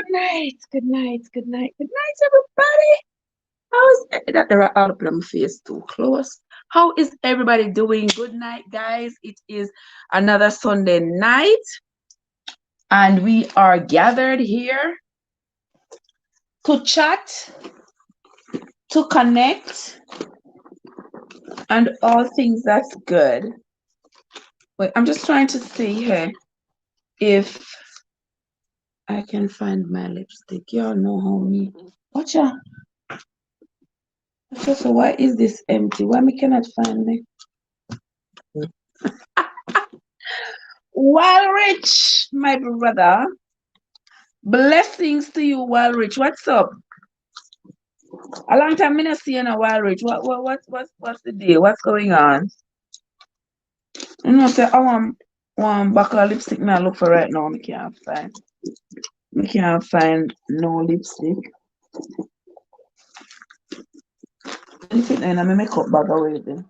night, good night, good night, good night, everybody. How's that? There are all up on my face too close. How is everybody doing? Good night, guys. It is another Sunday night, and we are gathered here to chat, to connect, and all things that's good. Wait, I'm just trying to see here if I can find my lipstick. Y'all know how me. Watch out. So why is this empty? Why me cannot find me? Walrich, my brother. Blessings to you, Walrich. What's up? A long time I not see you now, Walrich. What's the deal? What's going on? You know, say I want one buckle of lipstick me I look for right now. I can't find. I can't find no lipstick. If it in my makeup bag already.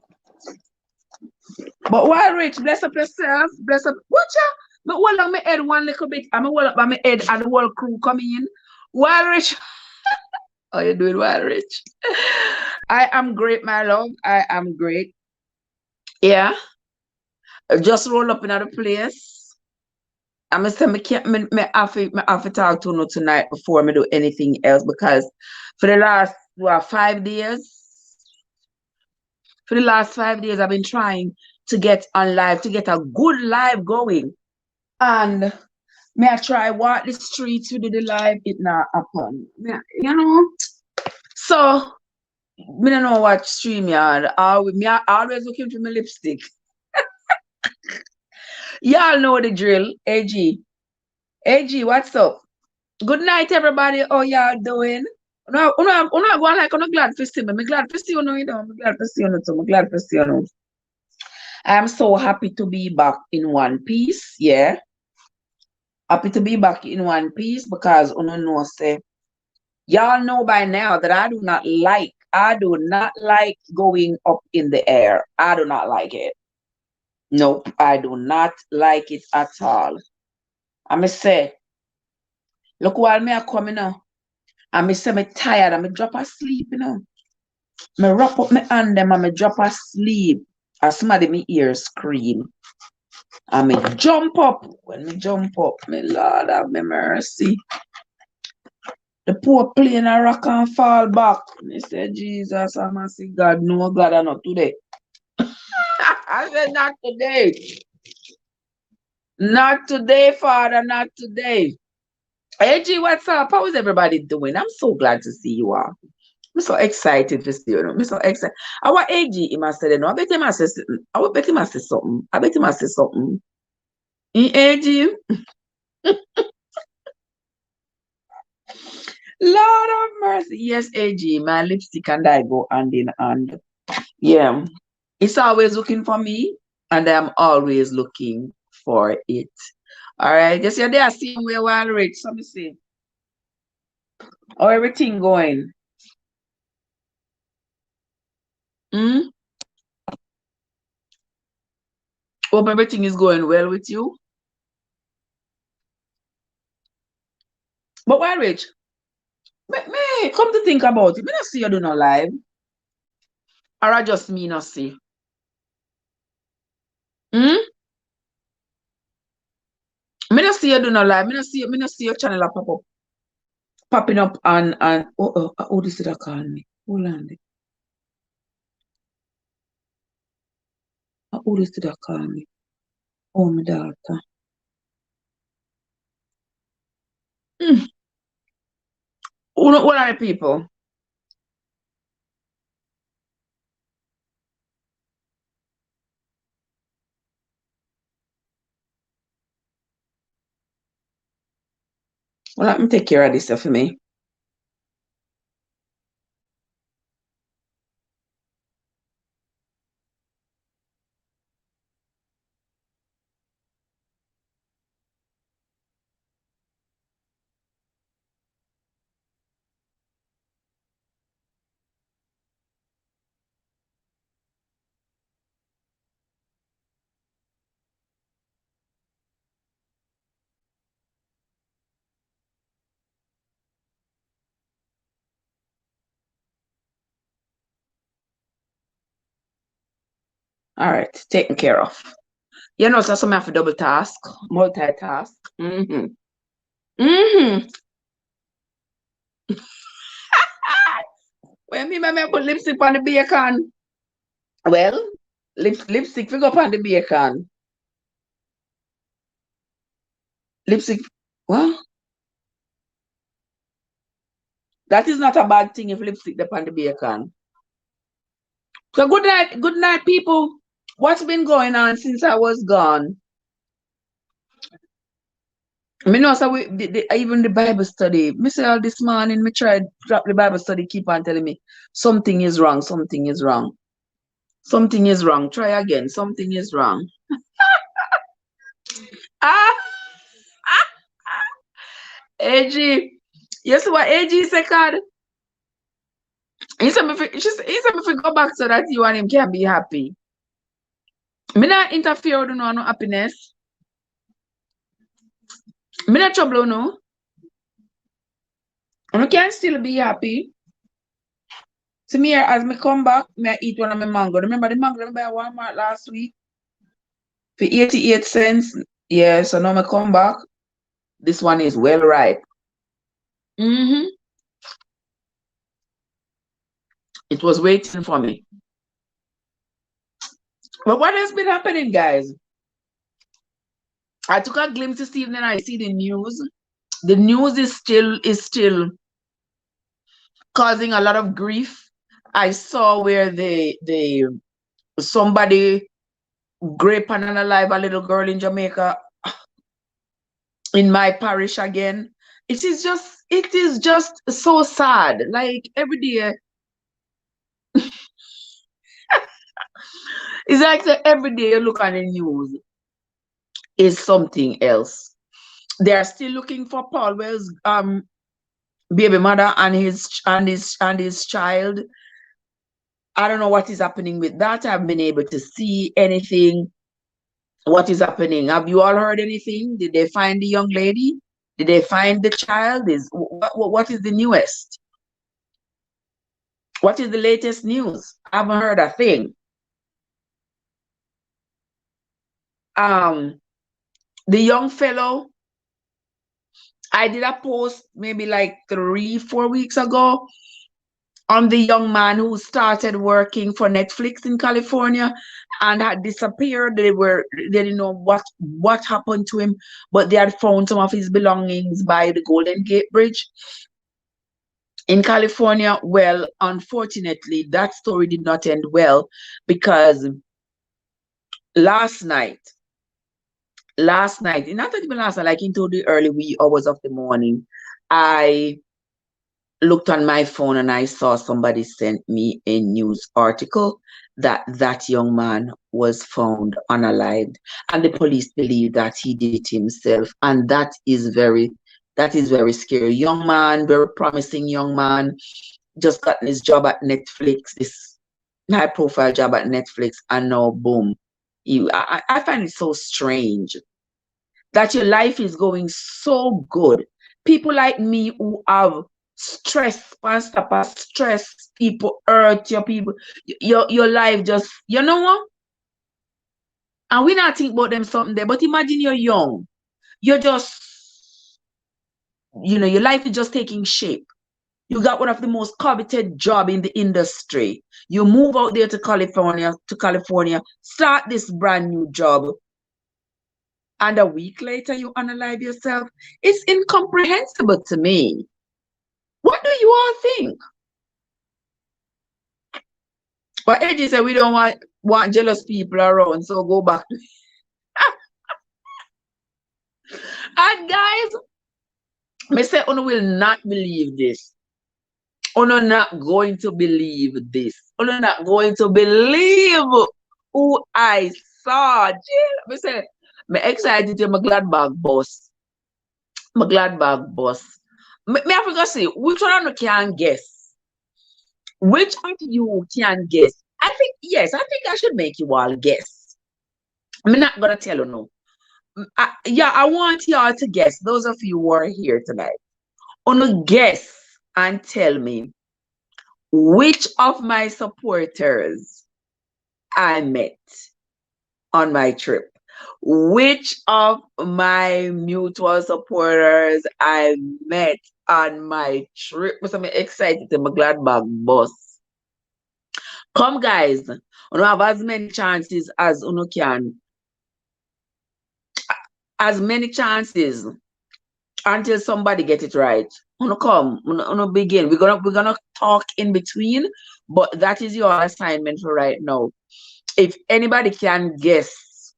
But Walrich, bless up yourself. Bless up. Watch out. Me hold on my head one little bit. I'm hold up by my head and the whole crew coming in. Walrich. How you doing, Walrich? I am great, my love. I am great. Yeah. Just roll up in other place. I'm gonna say me have to talk to you tonight before me do anything else because for the last 5 days, I've been trying to get on live, to get a good live going. And may I try walk the streets to do the live, it not happen. You know? So me don't know what StreamYard. I always looking for my lipstick. Y'all know the drill. AG. AG, what's up? Good night, everybody. How y'all doing? No, go like I'm glad to see me. I'm glad to see you now, you know. I'm glad to see you now too. I'm glad to see you now. I'm so happy to be back in one piece. Yeah. Happy to be back in one piece because say y'all know by now that I do not like going up in the air. I do not like it. Nope, I do not like it at all. I me say, look while me are coming now. I me say me tired. I me drop asleep, you know. Me wrap up my hand them and me drop asleep. As somebody me ear scream. I me jump up. When me jump up, me Lord have me mercy. The poor plane a rock and fall back. Me say, Jesus, I must see God. No, God, I not today. I said, not today. Not today, Father, not today. AG, what's up? How is everybody doing? I'm so glad to see you all. I'm so excited to see you. I'm so excited. Our AG, he must say, no, I bet he must say something. I bet he must say something. I bet he must say something. AG, Lord of mercy. Yes, AG, my lipstick and I go hand in hand. Yeah. It's always looking for me, and I'm always looking for it. All right. Just you're there, same way while rich. Let me see. How everything going? Hmm? Hope everything is going well with you. But while rich, me come to think about it. Me not see you do no live. Or I just me not see. Hmm? Me not see you do no live. Me not see your channel a pop up. Popping up and oh this is a call me. Hold on. Oh this is a call me. Oh my daughter. Hmm. What are the people? Well, let me take care of this stuff for me. All right, taken care of. You know, so some have to double task, multitask. Mm-hmm. When me put lipstick on the bacon. Well, lipstick we go on the bacon. Lipstick. Well, that is not a bad thing if lipstick upon the bacon. So good night, people. What's been going on since I was gone? Me know so even the Bible study. Me say all this morning, me tried drop the Bible study, keep on telling me something is wrong, something is wrong. Something is wrong. Try again. Something is wrong. Ah, AG. Yes, what AG said? He said he said if we go back so that you and him can be happy. Me not interfere with no happiness. Me not trouble no. And I can still be happy. See me here, as me come back, me I eat one of my mango. Remember the mango I buy at Walmart last week for 88 cents? Yeah, so now me come back. This one is well ripe. It was waiting for me. But what has been happening, guys? I took a glimpse this evening. I see the news. The news is still causing a lot of grief. I saw where somebody grape and alive a little girl in Jamaica in my parish again. It is just so sad. Like every day, it's like every day you look on the news is something else. They are still looking for Paul Well's baby mother and his child. I don't know what is happening with that. I haven't been able to see anything. What is happening? Have you all heard anything? Did they find the young lady? Did they find the child? What is the newest? What is the latest news? I haven't heard a thing. The young fellow, I did a post maybe like 3-4 weeks ago on the young man who started working for Netflix in California and had disappeared. They didn't know what happened to him, but they had found some of his belongings by the Golden Gate Bridge in California. Well, unfortunately, that story did not end well because last night, not even last night, like into the early wee hours of the morning, I looked on my phone and I saw somebody sent me a news article that young man was found unalived, and the police believe that he did it himself, and that is very scary. Young man, very promising young man, just gotten his job at Netflix, this high profile job at Netflix, and now boom. I find it so strange that your life is going so good. People like me who have stress, stress, people hurt your people, your life just, you know what? And we not think about them something there, but imagine you're young. You're just, your life is just taking shape. You got one of the most coveted job in the industry. You move out there to California, start this brand new job. And a week later, you unalive yourself. It's incomprehensible to me. What do you all think? But AJ said we don't want jealous people around, so go back. And guys, I say Uno will not believe this. Uno not going to believe this. Uno not going to believe who I saw. I say, I'm excited to my Gladbach boss. My Gladbach boss. Me I forgot to say, which one of you can guess? Which of you can guess? I think I should make you all guess. I'm not gonna tell you no. I want y'all to guess. Those of you who are here tonight, wanna guess and tell me which of my supporters I met on my trip? Which of my mutual supporters I met on my trip? I'm excited. I'm glad bag boss. Come, guys. You have as many chances as you can. As many chances until somebody get it right. Come, begin. We're gonna talk in between, but that is your assignment for right now. If anybody can guess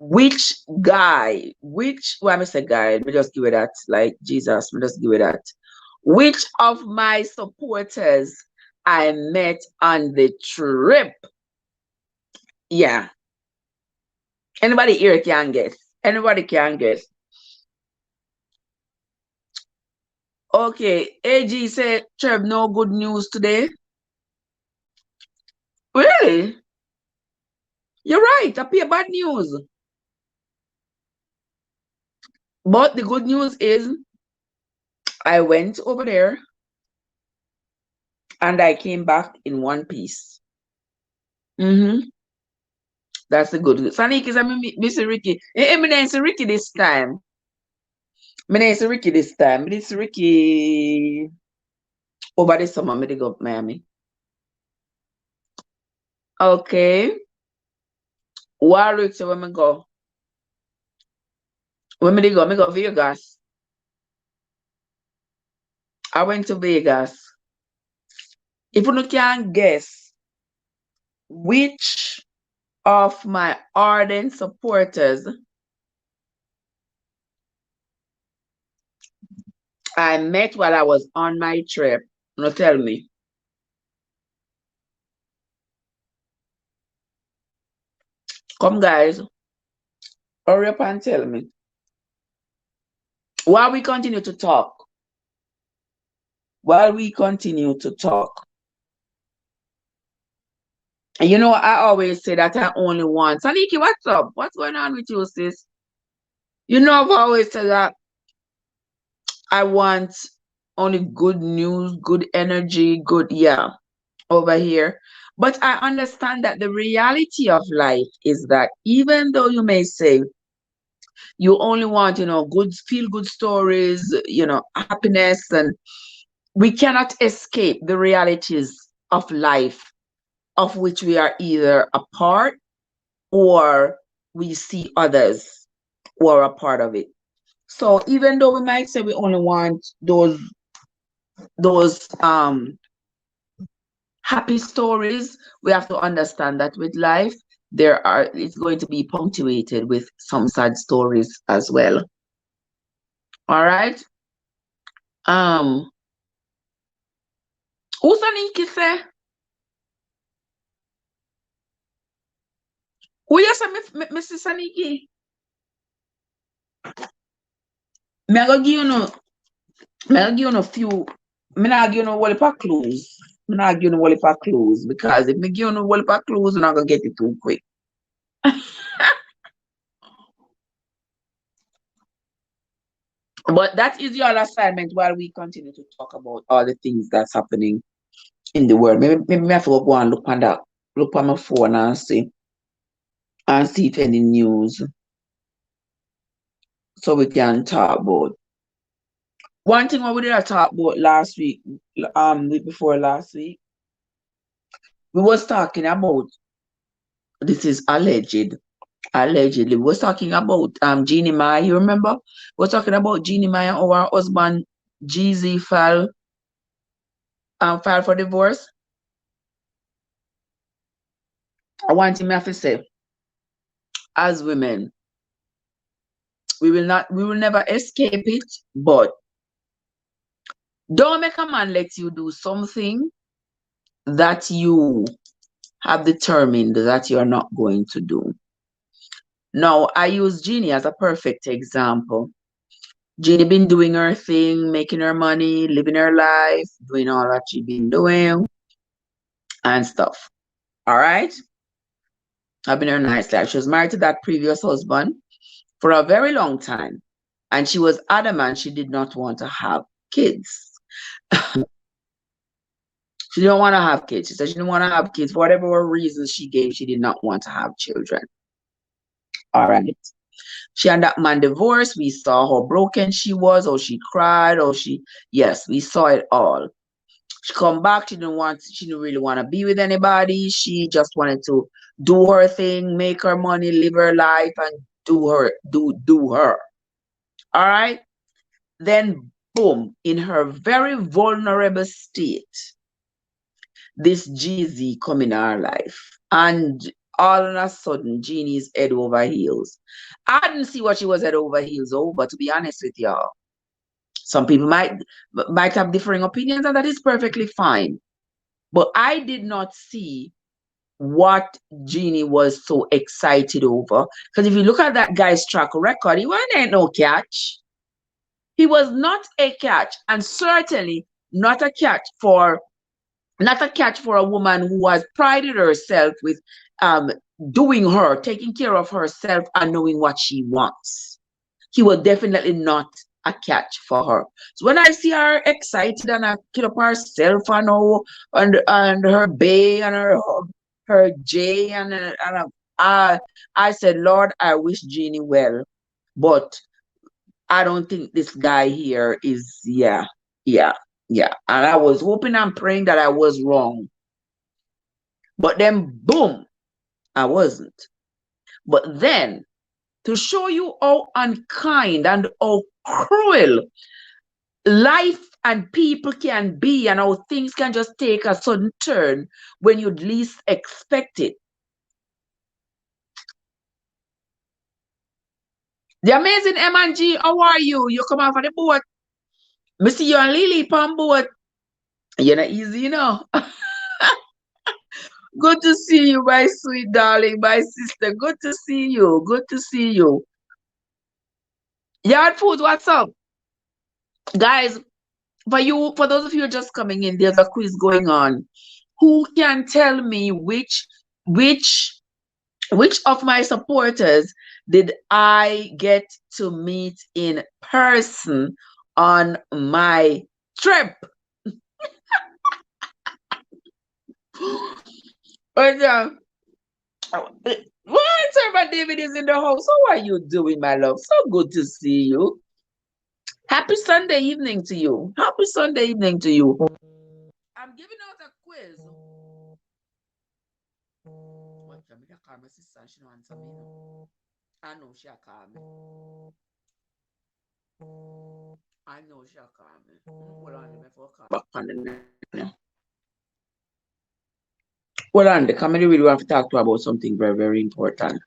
which guy, well, I say guy, let me just give it that, like Jesus, let me just give it that. Which of my supporters I met on the trip? Yeah. Anybody here can guess. Anybody can guess. Okay, AG said, Trev, no good news today. Really? You're right. I appear bad news. But the good news is I went over there and I came back in one piece. That's the good news. Sonic is Miss Ricky. Me name is Ricky this time. Me name is Ricky this time. This Ricky over the summer. Me go Miami. Okay. Warwick, so when me go? When me go? Me go Vegas. I went to Vegas. If you can guess which of my ardent supporters I met while I was on my trip, no tell me. Come, guys, hurry up and tell me. While we continue to talk, and you know, I always say that I only want. Saniki, what's up? What's going on with you, sis? You know, I've always said that I want only good news, good energy, good, yeah, over here. But I understand that the reality of life is that even though you may say you only want, good, feel good stories, happiness, and we cannot escape the realities of life of which we are either a part or we see others who are a part of it. So even though we might say we only want those happy stories, we have to understand that with life, it's going to be punctuated with some sad stories as well. All right. Who's Saniki say? Who you say, Mrs. Saniki? Me go give you a few. Me not give you no whole heap of clues. Me not give you no whole heap of clues because if me give you no whole heap of clues, you're not gonna get it too quick. But that is your assignment while we continue to talk about all the things that's happening in the world. Maybe I have to go and look on my phone and see if any news so we can talk about. One thing what we did talk about last week, week before last week, we was talking about, this is allegedly, we was talking about Jeannie Mai, you remember? We was talking about Jeannie Mai and our husband GZ filed for divorce. I want him to say, as women, we will never escape it, but don't make a man let you do something that you have determined that you're not going to do. Now, I use Jeannie as a perfect example. Jeannie been doing her thing, making her money, living her life, doing all that she been doing and stuff. All right? Having her nice life. She was married to that previous husband for a very long time. And she was adamant she did not want to have kids. She didn't want to have kids. She said she didn't want to have kids. For whatever reasons she gave, she did not want to have children. All right. She and that man divorced. We saw how broken she was, how she cried, yes, we saw it all. She come back. She didn't really want to be with anybody. She just wanted to do her thing, make her money, live her life, and do her. All right. Then boom, in her very vulnerable state, this GZ come in our life. And all of a sudden, Jeannie's head over heels. I didn't see what she was head over heels over, to be honest with y'all. Some people might have differing opinions, and that is perfectly fine. But I did not see what Jeannie was so excited over. Because if you look at that guy's track record, he wasn't no catch. He was not a catch, and certainly not a catch for a woman who has prided herself with taking care of herself and knowing what she wants. He was definitely not a catch for her. So when I see her excited and I kid up herself and her bay and her J and I said, Lord, I wish Jeannie well, but I don't think this guy here is yeah. And I was hoping and praying that I was wrong. But then, boom, I wasn't. But then, to show you how unkind and how cruel life and people can be and how things can just take a sudden turn when you'd least expect it. The amazing M&G, how are you? You come off of the boat. Me see you and Lily on boat. You're not easy, you know. Good to see you, my sweet darling, my sister. Good to see you. Good to see you. Yard food, what's up? Guys, for those of you just coming in, there's a quiz going on. Who can tell me which of my supporters did I get to meet in person on my trip? What, Servant David is in the house. How are you doing, my love? So good to see you. Happy Sunday evening to you. Happy Sunday evening to you. I'm giving out a quiz. I know she'll call me. I know she'll call me. Hold on, before call back on the Hold on, the comedy really want to talk to about something very, very important.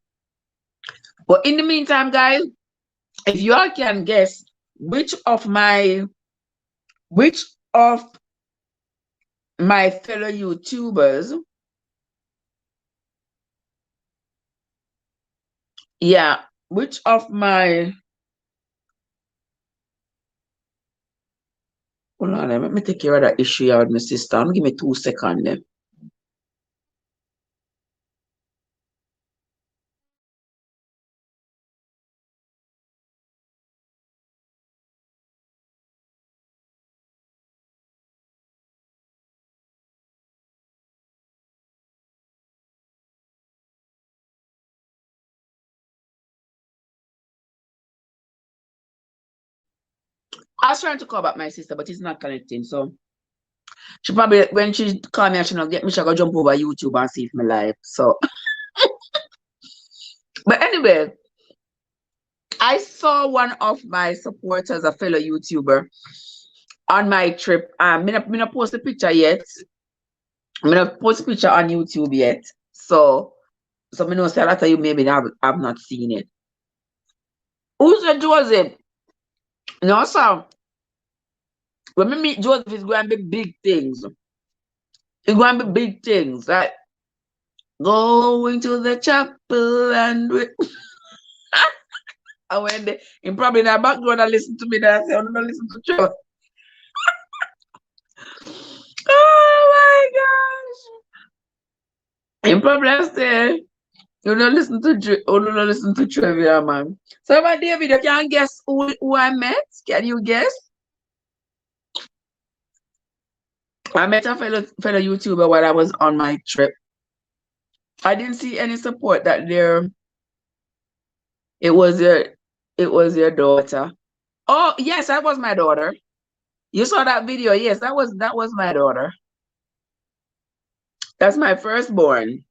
But in the meantime, guys, if you all can guess which of my fellow YouTubers, which of my hold on, let me take care of that issue here with my sister. Give me 2 seconds then. I was trying to call back my sister, but it's not connecting. So she probably, when she call me, she not get me, she go jump over YouTube and see if me live. So, but anyway, I saw one of my supporters, a fellow YouTuber, on my trip. Me not post a picture yet. Me not post a picture on YouTube yet. So me know say a lot of you maybe have not seen it. Who's the Joseph? No, sir. When we meet Joseph, it's going to be big things. It's going to be big things. Like going to the chapel and and when they probably in the background and listen to me, that I say, I'm not listen to Trevor. Oh my gosh. In probably say, you don't listen to Trevor, man. So about David, you can guess who I met? Can you guess? I met a fellow YouTuber while I was on my trip. I didn't see any support that there. It was your daughter. Oh yes, that was my daughter. You saw that video? Yes, that was my daughter. That's my firstborn,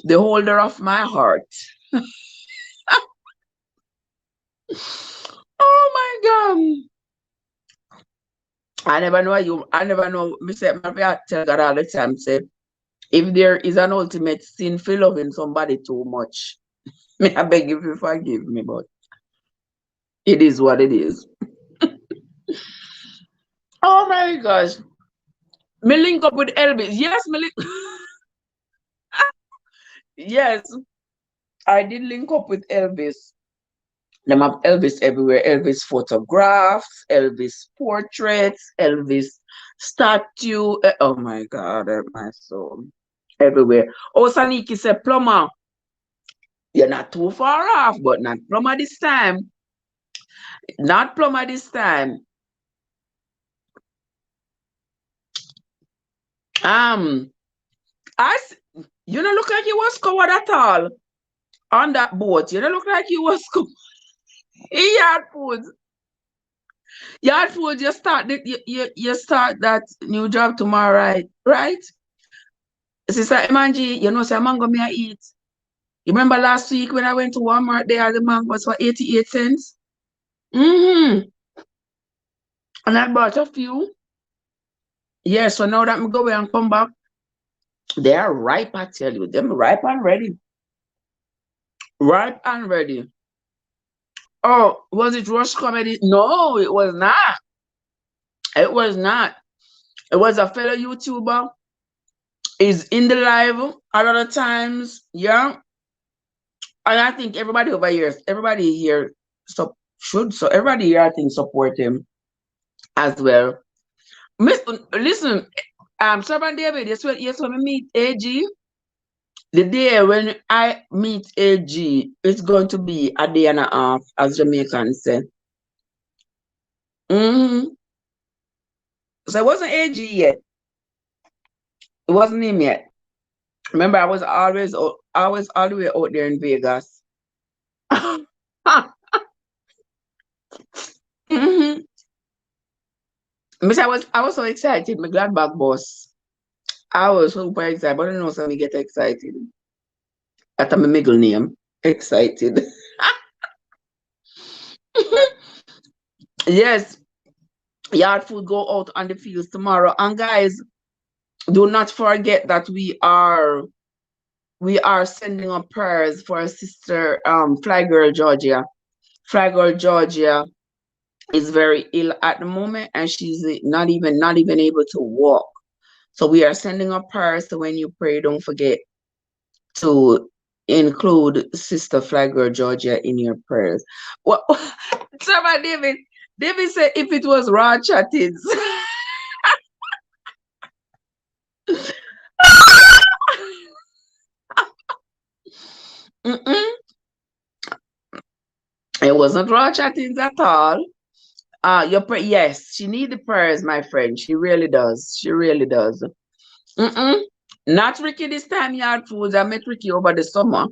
the holder of my heart. Oh my God. I never know you. I never know. Me say, I tell God all the time, say, if there is an ultimate sin for loving somebody too much, may I beg you to forgive me, but it is what it is. Oh my gosh. Me link up with Elvis. Yes, yes, I did link up with Elvis. Them have Elvis everywhere. Elvis photographs, Elvis portraits, Elvis statue. Oh my God, my soul. Everywhere. Oh, Saniki said, plumber, you're not too far off, but not plumber this time. Not plumber this time. Um, you don't look like you was covered at all on that boat. You don't look like you was covered. Yard food. Yard food, you start that new job tomorrow, right? Right? Sister Imanji, you know, say mango me I eat. You remember last week when I went to Walmart, they had the mangoes for 88 cents? Mm-hmm. And I bought a few. Yeah, so now that I go away and come back, they are ripe, I tell you. Them ripe and ready. Ripe and ready. Oh, was it Rush Comedy? No, it was not. It was not. It was a fellow YouTuber. Is in the live a lot of times. Yeah. And I think everybody here so everybody here I think support him as well. Listen, Servant David, yes, when we meet AG, the day when I meet AG, it's going to be a day and a half, as Jamaicans say. So it wasn't AG yet. It wasn't him yet. Remember, I was always all the way out there in Vegas. mm-hmm. Miss, I was so excited. My glad back boss. I was super excited, but I don't know so me get excited. That's my middle name. Excited. Yes, yard food go out on the fields tomorrow. And guys, do not forget that we are sending up prayers for our sister Fly Girl Georgia. Fly Girl Georgia is very ill at the moment and she's not even able to walk. So we are sending up prayers. So when you pray, don't forget to include Sister Fly Girl Georgia in your prayers. Well, Trevor David said if it was raw chattings. Mm-mm. It wasn't raw chattings at all. Yes, she need the prayers, my friend. She really does. She really does. Mm-mm. Not Ricky this time, yard foods. I met Ricky over the summer.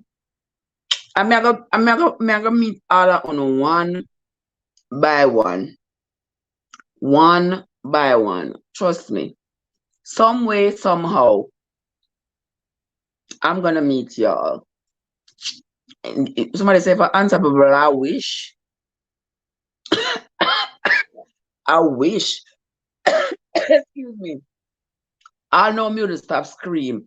I'm gonna meet all of on one by one. One by one. Trust me. Some way, somehow, I'm gonna meet y'all. And somebody say for Unstoppable, I wish. I wish. Excuse me. I know me to stop scream.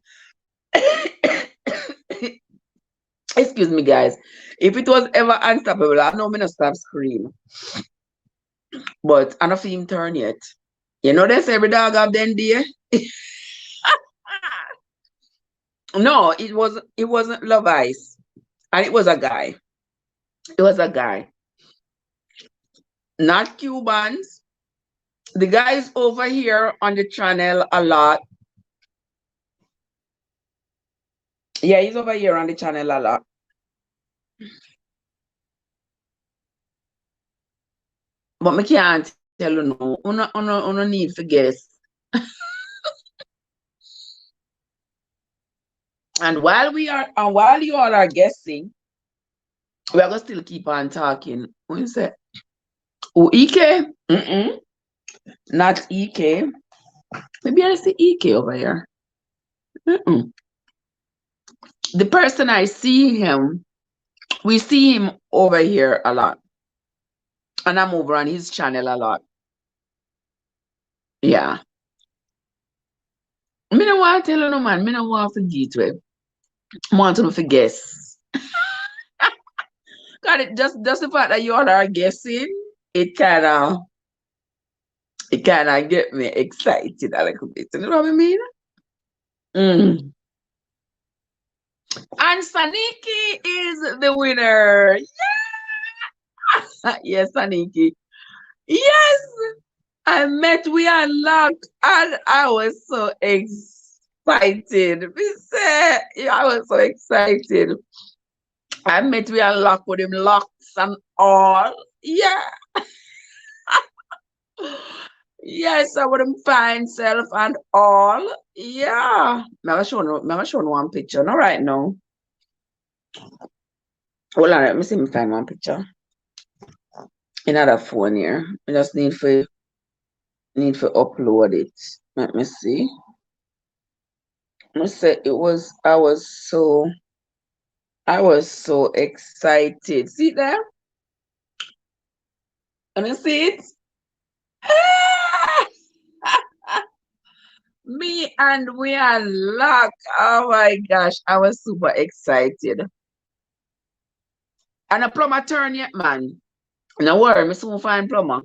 Excuse me, guys. If it was ever unstoppable, I know me to stop scream. But I don't feel him turn yet. You know they say every dog have them day. No, it wasn't Love Ice. And it was a guy. It was a guy. Not Cubans. The guys over here on the channel a lot. Yeah, he's over here on the channel a lot. But me can't tell you no, uno need to guess. And while you all are guessing, we are gonna still keep on talking. What you say? Oh, EK? Not EK. Maybe I see EK over here. The person I see him, we see him over here a lot. And I'm over on his channel a lot. Yeah. Me no want to tell you no man. Me no want to get with. I want to guess. Got it. Just the fact that you all are guessing, it kinda get me excited a little bit. You know what I mean? Mm. And Saniki is the winner. Yeah. Yes, Saniki. Yes. I met we unlocked and I was so excited. I was so excited. I met we unlocked with him locks and all. Yeah. Yes, I would him fine self and all. Yeah. I'm gonna show one picture. Not right now. Hold on, let me see me find one picture. Another phone here. I just need for upload it. Let me see. I say I was so excited. See there? Can you see it? Me and we are locked. Oh my gosh, I was super excited. And a plumber turn yet, man. No worry, me soon find plumber.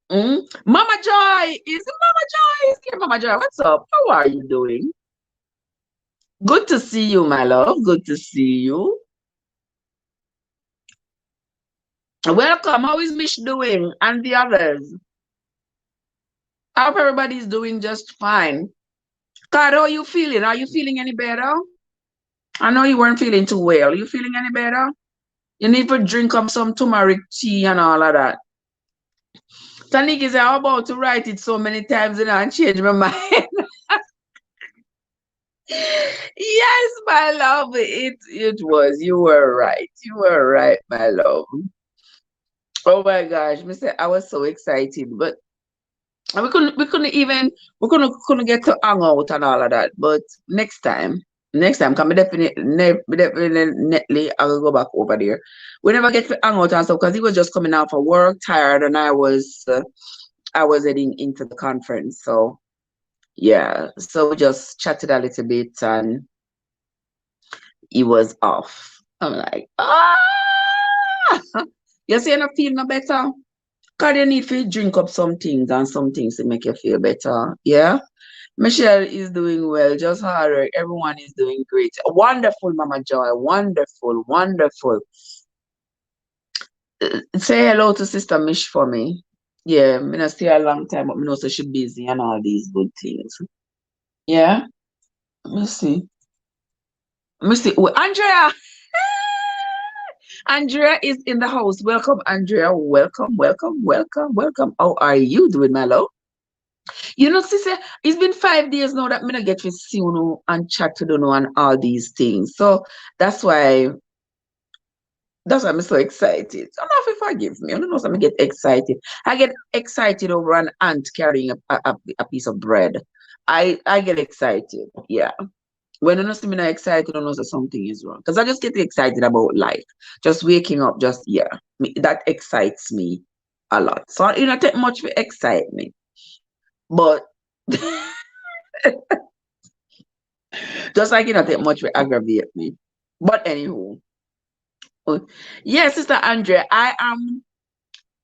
Mama Joy, is it Mama Joy? Is here, Mama Joy? What's up? How are you doing? Good to see you, my love. Good to see you. Welcome. How is Mish doing? And the others? I hope everybody's doing just fine. God, how are you feeling? Are you feeling any better? I know you weren't feeling too well. Are you feeling any better? You need to drink up some turmeric tea and all of that. Tanik is about to write it so many times and change my mind. Yes, my love. It was. You were right. You were right, my love. Oh my gosh, Mr. I was so excited, but we couldn't get to hang out and all of that. But next time, come definitely I'll go back over there. We never get to hang out and stuff because he was just coming out for work, tired, and I was heading into the conference. So yeah, so we just chatted a little bit and he was off. I'm like, you see, you're not feeling no better. Because you need to drink up some things and some things to make you feel better. Yeah. Michelle is doing well, just hard work. Everyone is doing great. Wonderful, Mama Joy. Wonderful, wonderful. Say hello to Sister Mish for me. Yeah, I'm not see her a long time, but I know so she's busy and all these good things. Yeah. Let me see. Let me see. Oh, Andrea. Andrea is in the house. Welcome, Andrea. Welcome, welcome, welcome, welcome. How are you doing, my love? You know, sister, it's been 5 days now that me not get to see you and chat to you and all these things. So that's why I'm so excited. I don't know if you forgive me. I don't know if I get excited. I get excited over an ant carrying a piece of bread. I get excited. Yeah. When I don't see me not excited, I know that something is wrong. Because I just get excited about life. Just waking up, that excites me a lot. So it don't take much to excite me. But just like it don't take much to aggravate me. But anywho. Yes, Sister Andrea, I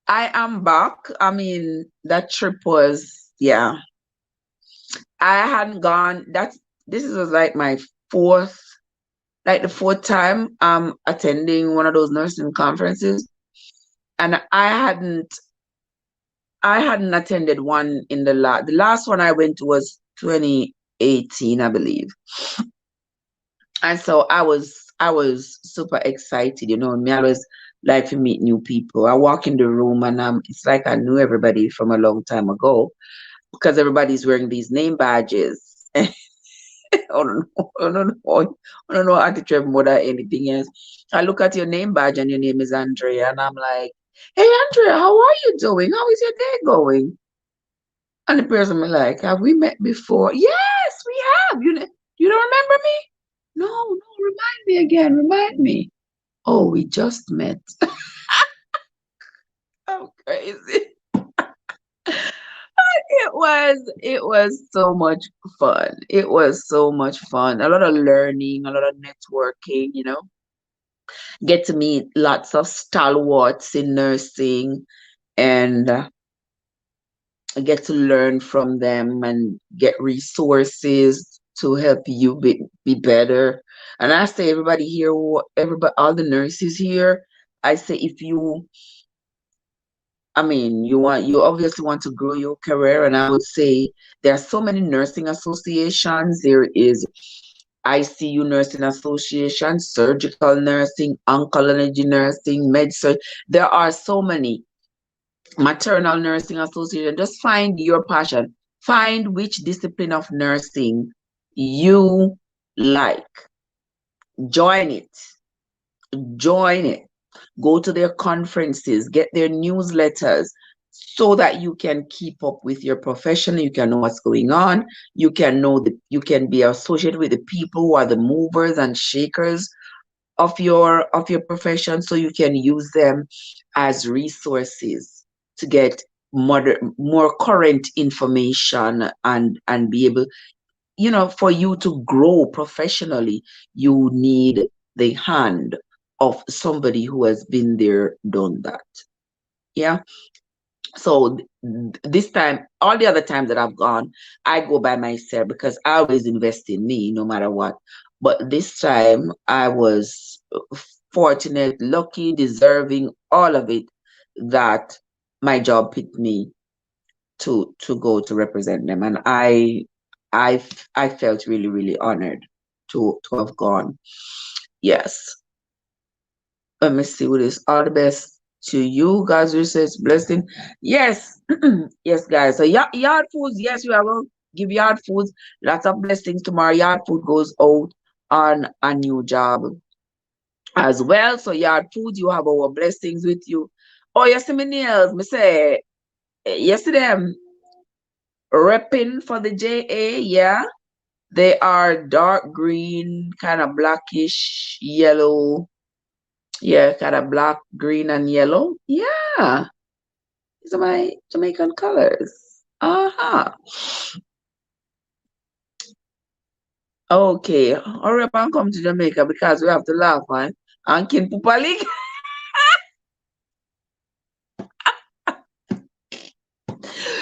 am back. I mean, that trip was, yeah. I hadn't gone. This was like my the fourth time attending one of those nursing conferences. And I hadn't attended one in the last one I went to was 2018, I believe. And so I was super excited, you know, me always like to meet new people. I walk in the room and it's like I knew everybody from a long time ago because everybody's wearing these name badges. I don't know. I don't know. I don't know how to Trev more than anything else. I look at your name badge and your name is Andrea, and I'm like, "Hey, Andrea, how are you doing? How is your day going?" And the person be like, "Have we met before?" Yes, we have. You don't remember me? No, no. Remind me again. Remind me. Oh, we just met. I'm crazy. It was so much fun. It was so much fun. A lot of learning, a lot of networking, get to meet lots of stalwarts in nursing and get to learn from them and get resources to help you be better. And I say everybody here, everybody, all the nurses here, I say if you I mean, you obviously want to grow your career, and I would say there are so many nursing associations. There is ICU Nursing Association, surgical nursing, oncology nursing, med surg. There are so many maternal nursing association. Just find your passion. Find which discipline of nursing you like. Join it. Join it. Go to their conferences, get their newsletters so that you can keep up with your profession. You can know what's going on. You can be associated with the people who are the movers and shakers of your profession, so you can use them as resources to get more current information and be able, for you to grow professionally, you need the hand of somebody who has been there, done that. Yeah. So this time, all the other times that I've gone, I go by myself because I always invest in me no matter what. But this time I was fortunate, lucky, deserving, all of it, that my job picked me to go to represent them. And I felt really, really honored to have gone. Yes. Let me see what is all the best to you guys. Research blessing. Yes. Yes, guys. So yard foods, yes, we are going to give yard foods. Lots of blessings tomorrow. Yard food goes out on a new job as well. So yard food, you have our blessings with you. Oh, yes, my nails. Me say yesterday I'm repping for the JA, yeah. They are dark green, kind of blackish yellow. Yeah, kind of black, green, and yellow. Yeah, these are my Jamaican colors. Uh-huh. Okay, hurry up and come to Jamaica because we have to laugh, man. And Kin Pupalik.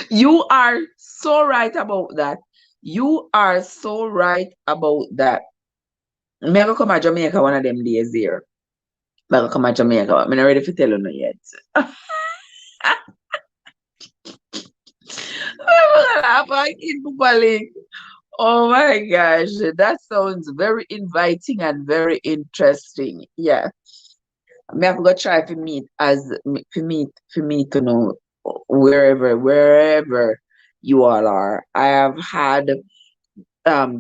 You are so right about that. You are so right about that. Me I go come to Jamaica one of them days here. Me I go come to Jamaica. I'm not ready to tell you no yet. I'm gonna laugh at Kin Pupalik. Oh my gosh, that sounds very inviting and very interesting. Yeah, me have to try for meet for me to know wherever you all are. I have had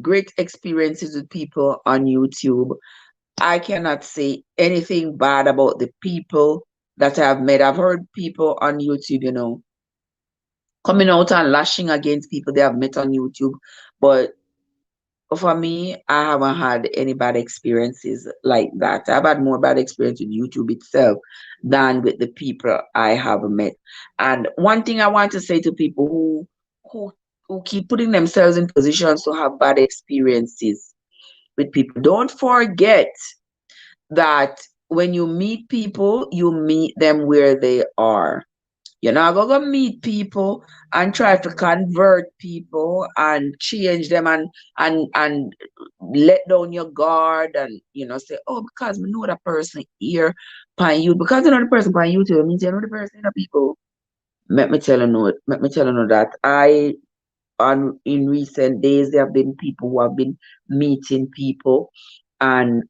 great experiences with people on YouTube. I cannot say anything bad about the people that I've met. I've heard people on YouTube, coming out and lashing against people they have met on YouTube, but for me, I haven't had any bad experiences like that. I've had more bad experience with YouTube itself than with the people I have met. And one thing I want to say to people who who keep putting themselves in positions to have bad experiences with people, don't forget that when you meet people, you meet them where they are. You're not gonna go meet people and try to convert people and change them and let down your guard and say, oh, because we know the person here pan you, because you know the person pan you too, it means you know the person, people. Let me tell you know that I on in recent days there have been people who have been meeting people and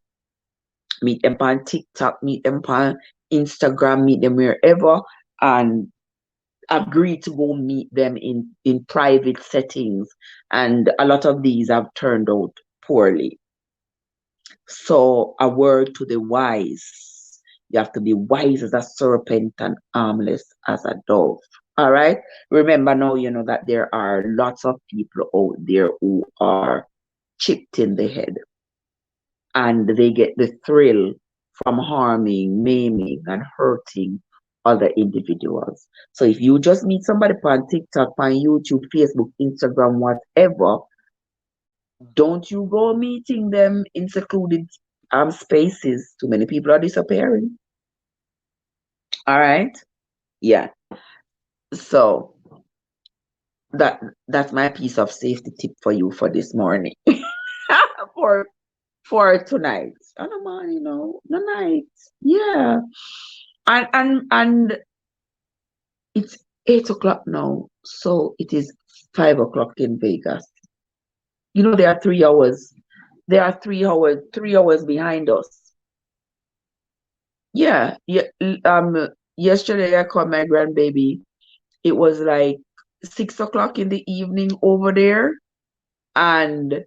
meet them on TikTok, meet them on Instagram, meet them wherever, and agree to go meet them in private settings. And a lot of these have turned out poorly. So a word to the wise. You have to be wise as a serpent and harmless as a dove. All right. Remember now, you know that there are lots of people out there who are chipped in the head, and they get the thrill from harming, maiming, and hurting other individuals. So if you just meet somebody on TikTok, on YouTube, Facebook, Instagram, whatever, don't you go meeting them in secluded spaces. Too many people are disappearing. All right. Yeah. So that's my piece of safety tip for you for this morning. for for tonight. I don't mind, you know, the night. Yeah. And it's 8 o'clock now. So it is 5 o'clock in Vegas. You know, there are 3 hours. There are 3 hours behind us. Yeah. Yeah. Yesterday I called my grandbaby. It was like 6 o'clock in the evening over there. And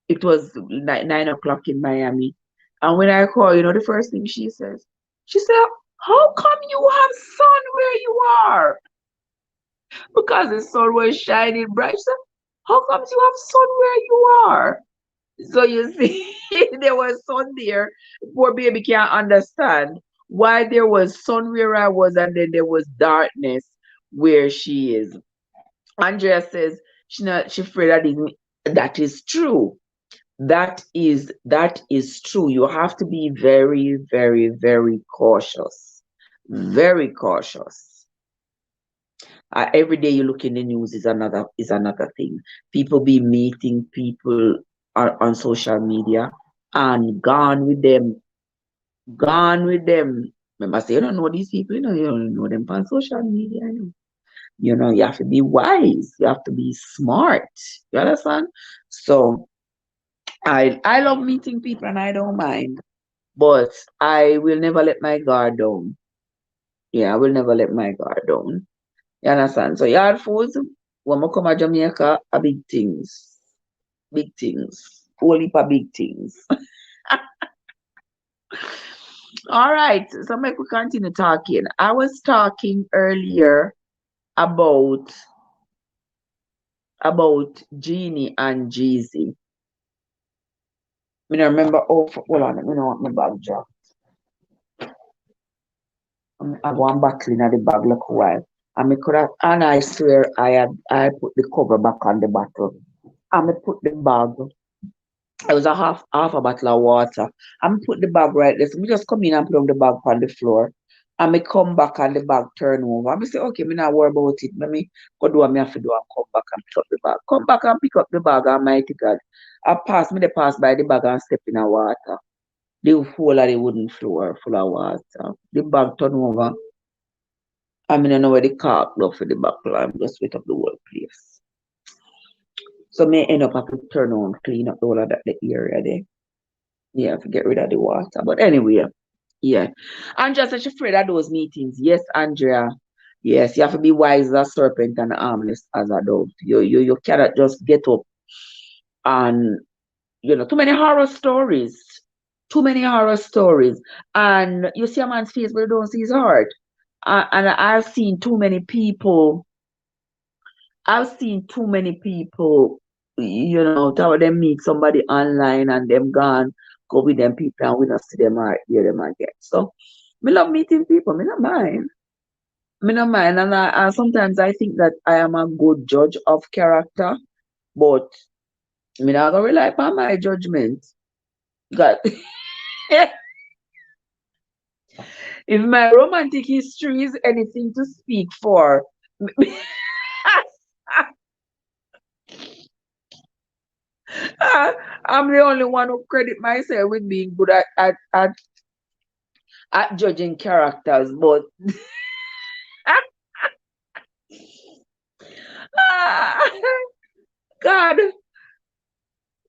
it was 9 o'clock in Miami. And when I call, you know, the first thing she says, she said, "How come you have sun where you are?" Because the sun was shining bright. She said, "How come you have sun where you are?" So you see, there was sun there. Poor baby can't understand why there was sun where I was and then there was darkness where she is. Andrea says she afraid that is true. That is true. You have to be very, very, very cautious. Very cautious. Every day you look in the news is another thing. People be meeting people on social media and gone with them. Gone with them. Remember, say you don't know these people, you don't know them on social media. You have to be wise. You have to be smart. You understand? So I love meeting people and I don't mind. But I will never let my guard down. Yeah, I will never let my guard down. You understand? So yard foods, when I come to Jamaica, are big things. Big things. Whole heap of big things. All right. So make we continue talking. I was talking earlier about Jeannie and Jeezy. I remember, hold on, let me know what my bag drop. I go and battle in the bag look a while. And I swear I put the cover back on the bottle. And I put the bag. It was a half a bottle of water. And I put the bag right there. So me just come in and put on the bag on the floor. And me come back and the bag turn over. And I say, okay, me not worry about it. Let me go do what me have to do and come back and pick up the bag. Come back and pick up the bag, Almighty God. I pass by the bag and step in the water. The whole of the wooden floor full of water. The bag turn over. I mean, I know where the cork go for the buckle. I'm just wet up the whole place. So may end up having to turn on, clean up all of that the area there. Yeah, to get rid of the water. But anyway, yeah. Andrea said she's afraid of those meetings. Yes, Andrea. Yes, you have to be wise as a serpent and harmless as a dove. You cannot just get up and too many horror stories. Too many horror stories. And you see a man's face, but you don't see his heart. And I've seen too many people. That them meet somebody online and them gone, go with them people and we don't see them or hear them again. So, me love meeting people. Me not mind. Me not mind. And sometimes I think that I am a good judge of character, but me not gonna rely upon my judgment. God, if my romantic history is anything to speak for, I'm the only one who credit myself with being good at judging characters. But God,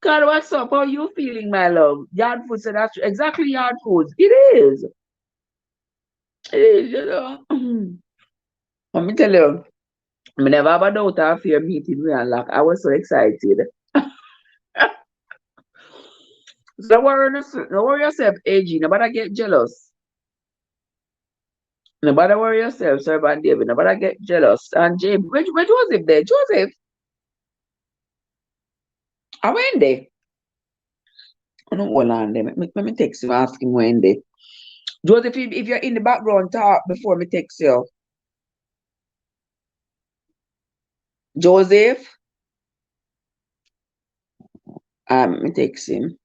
God, what's up? How you feeling, my love? Yard food said that's exactly yard foods. It is. It is, you know. Let me tell you, I never have a doubt after your meeting me and like I was so excited. So don't worry yourself, AG. Nobody get jealous. Nobody worry yourself, Sir Van David. Nobody get jealous. And James, where Joseph there? Joseph, I went there. I don't hold on there. Let me text you, ask him when there. Joseph, if you're in the background, talk before me text you. Joseph, me text him.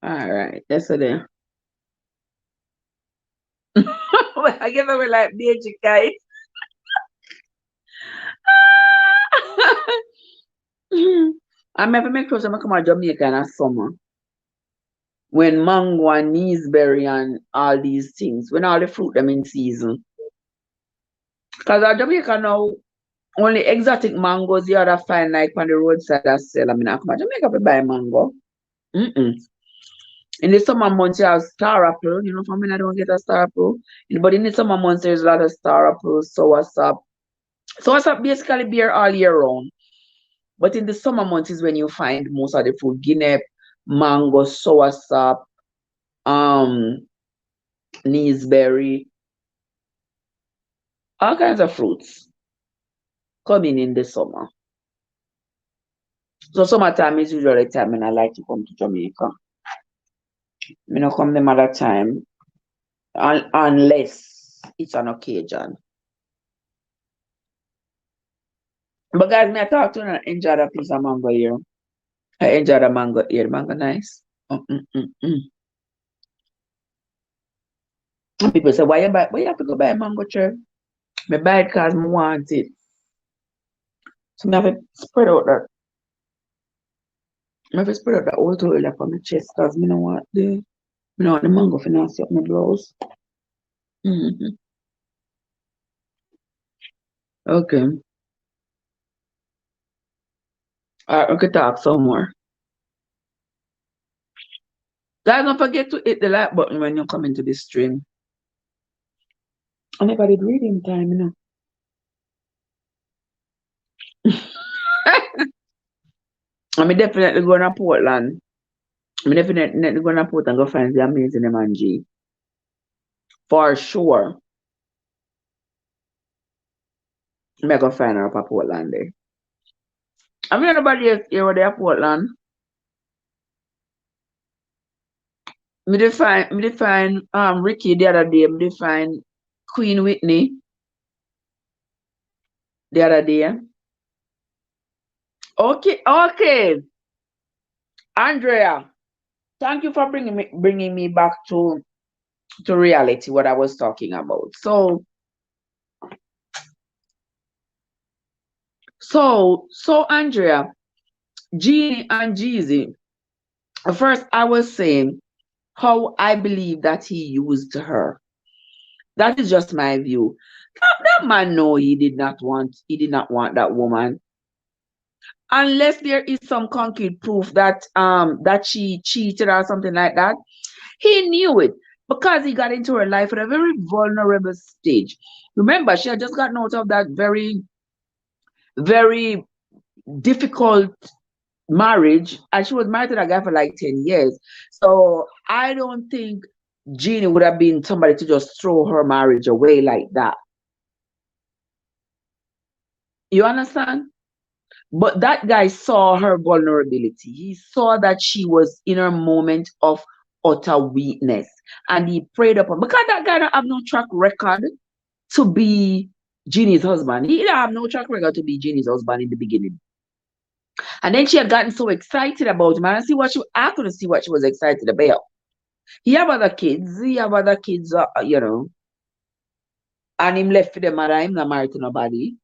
All right, yesterday. I give him like magic guys. I'm ever make sure I come to Jamaica in the summer when mango and gooseberry and all these things, when all the fruit them in season. Because at Jamaica now, only exotic mangoes you other find like on the roadside that sell. I mean, I come to Jamaica to buy mango. Mm-mm. In the summer months, you have star apple. You know, for me, I don't get a star apple. But in the summer months, there's a lot of star apples, soursop. Soursop basically bear all year round. But in the summer months is when you find most of the fruit. Guinea, mango, soursop, um, gooseberry, all kinds of fruits coming in the summer. So summertime is usually the time when I like to come to Jamaica. Me not come them other time unless it's an occasion. But guys, me I talk to you and enjoy the piece of mango here. I enjoy the mango here. The mango nice. And people say, why you have to go buy mango tree? Me buy it because I want it. So I have to spread out that. I have to spread out that whole toilet for my chest because I don't want the mango for nasty up my blouse. Mm-hmm. Okay. Alright, we could talk some more. Guys, don't forget to hit the like button when you come into this stream. I never did reading time, you know. I'm definitely going to Portland. I'm definitely going to Portland and go find the amazing MG. For sure. I'm going to find her up at Portland there. I mean, nobody else here where they are Portland. Me define Ricky the other day. Me define Queen Whitney the other day. Okay. Andrea, thank you for bringing me back to reality, what I was talking about. So Andrea, Jeannie and Jeezy. First, I was saying how I believe that he used her. That is just my view. That man, no, he did not want that woman. Unless there is some concrete proof that she cheated or something like that. He knew it because he got into her life at a very vulnerable stage. Remember, she had just gotten out of that very, very difficult marriage, and she was married to that guy for like 10 years. So I don't think Jeannie would have been somebody to just throw her marriage away like that. You understand? But that guy saw her vulnerability. He saw that she was in her moment of utter weakness. And he prayed upon, because that guy don't have no track record to be Jeannie's husband. He didn't have no track record to be Jeannie's husband in the beginning. And then she had gotten so excited about him. And I couldn't see what she was excited about. He have other kids. You know. And him left for them mother. Him not married to nobody.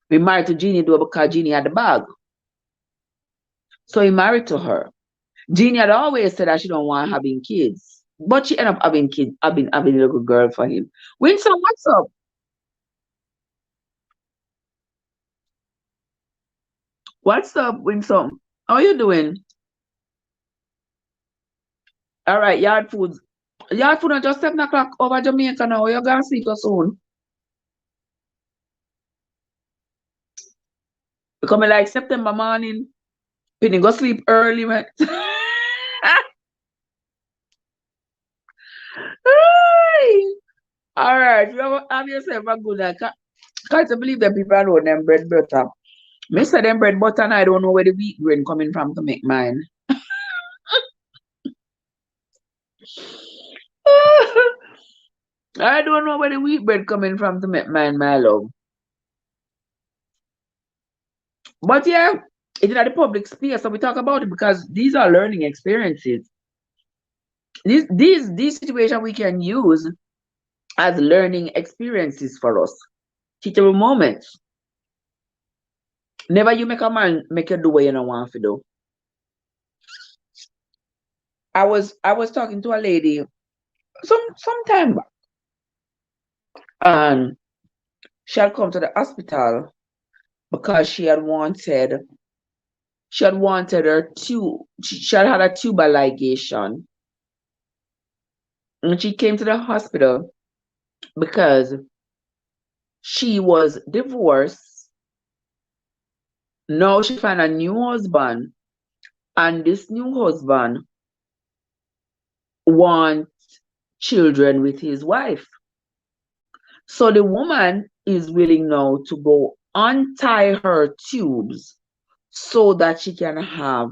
We married to Jeannie though because Jeannie had the bag. So he married to her. Jeannie had always said that she don't want having kids. But she ended up having kids, having a little girl for him. Winsome, what's up? What's up, Winsome? How you doing? All right, yard food. Yard food at just 7 o'clock over Jamaica now. You're gonna sleep so soon. Coming like September morning. Penny go sleep early, man. All right, you have yourself a good night. Can't you believe that people know them bread butter? Me say them bread butter and I don't know where the wheat grain coming from to make mine. I don't know where the wheat bread coming from to make mine, my love. But yeah, it's in the public space, so we talk about it because these are learning experiences. These situations we can use as learning experiences for us. Teachable moments. Never you make a man make you do what you don't want to do. I was talking to a lady some time back, and she had come to the hospital because she had wanted her tube. She had had a tubal ligation, and she came to the hospital because she was divorced. Now she found a new husband, and this new husband wants children with his wife. So the woman is willing now to go untie her tubes so that she can have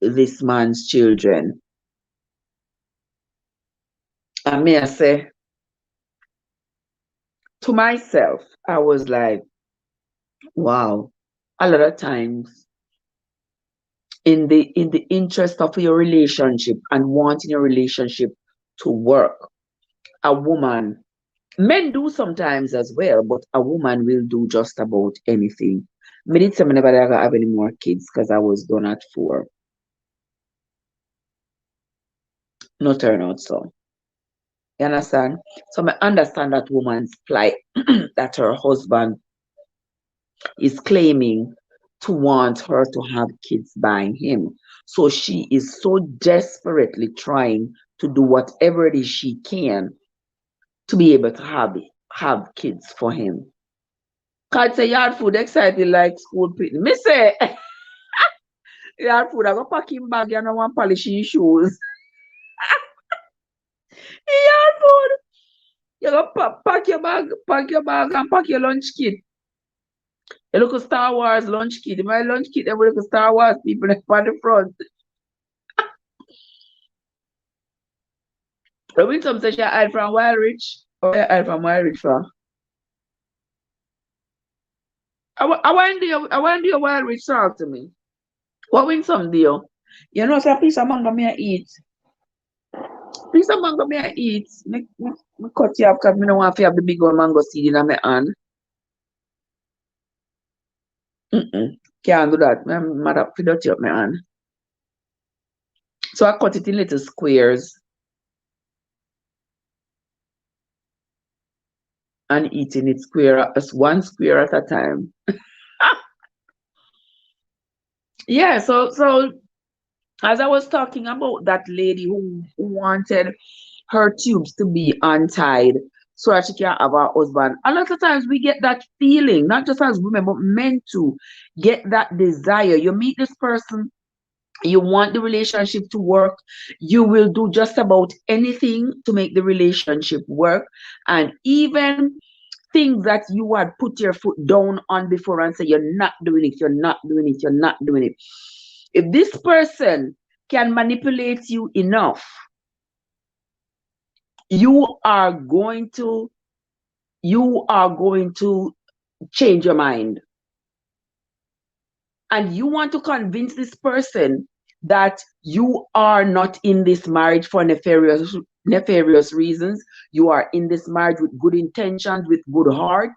this man's children. And may I say to myself, I was like, wow, a lot of times in the interest of your relationship and wanting your relationship to work, a woman, men do sometimes as well, but a woman will do just about anything. Me did say me never gonna have any more kids because I was done at 4. No turn out so. You understand? So I understand that woman's plight that her husband is claiming to want her to have kids by him. So she is so desperately trying to do whatever it is she can to be able to have kids for him. Can't say yard food excited like school picnic. Me say yard food, I go pack him bag and I want polish his shoes. Yard food. You go pack your bag and pack your lunch kit. You look at Star Wars lunch kit. My lunch kit, they look at Star Wars people on the front. The win some say she hide from Wild Rich. Or you hide from Wild Rich for? I want you Wild Rich talk to me. What win some deal? You know, some piece of mango me I eat. Piece of mango me I eat. Me cut you off because me don't want to have the big old mango seed in my hand. Can't do that. I'm mad up for dirty up my hand. So I cut it in little squares and eating it just one square at a time. Yeah, so as I was talking about that lady who wanted her tubes to be untied so that she can have her husband. A lot of times we get that feeling, not just as women, but men too, get that desire. You meet this person, you want the relationship to work, you will do just about anything to make the relationship work. And even things that you had put your foot down on before and say, you're not doing it, you're not doing it, you're not doing it. If this person can manipulate you enough, you are going to change your mind, and you want to convince this person that you are not in this marriage for nefarious reasons. You are in this marriage with good intentions, with good heart.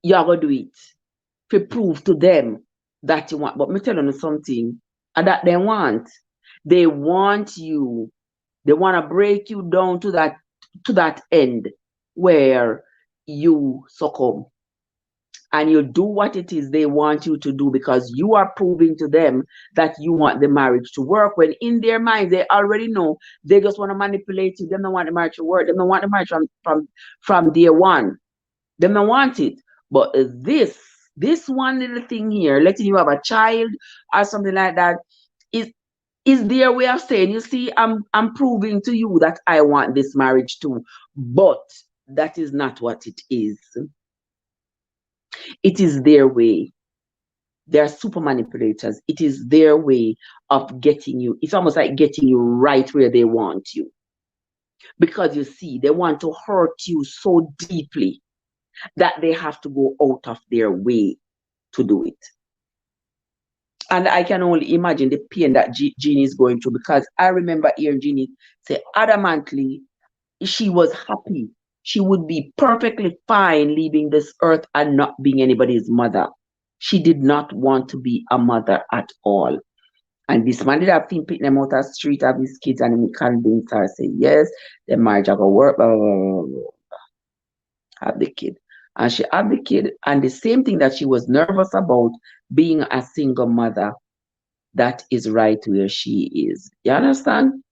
You're gonna do it to prove to them that you want. But me telling you something, and that they want you. They want to break you down to that end where you succumb. and you do what it is they want you to do because you are proving to them that you want the marriage to work, when in their minds they already know they just want to manipulate you. They don't want the marriage to work. They don't want the marriage from day one. They don't want it. But this one little thing here, letting you have a child or something like that, is their way of saying, you see, I'm proving to you that I want this marriage too. But that is not what it is. It is their way. They are super manipulators. It is their way of getting you. It's almost like getting you right where they want you. Because you see, they want to hurt you so deeply that they have to go out of their way to do it. And I can only imagine the pain that Jeannie is going through, because I remember hearing Jeannie say adamantly she was happy. She would be perfectly fine leaving this earth and not being anybody's mother. She did not want to be a mother at all. And this man did have been picking them out of the street of his kids, and he convinced her, say, yes, the marriage are going to work, blah, blah, blah, blah, have the kid. And she had the kid, and the same thing that she was nervous about, being a single mother, that is right where she is. You understand?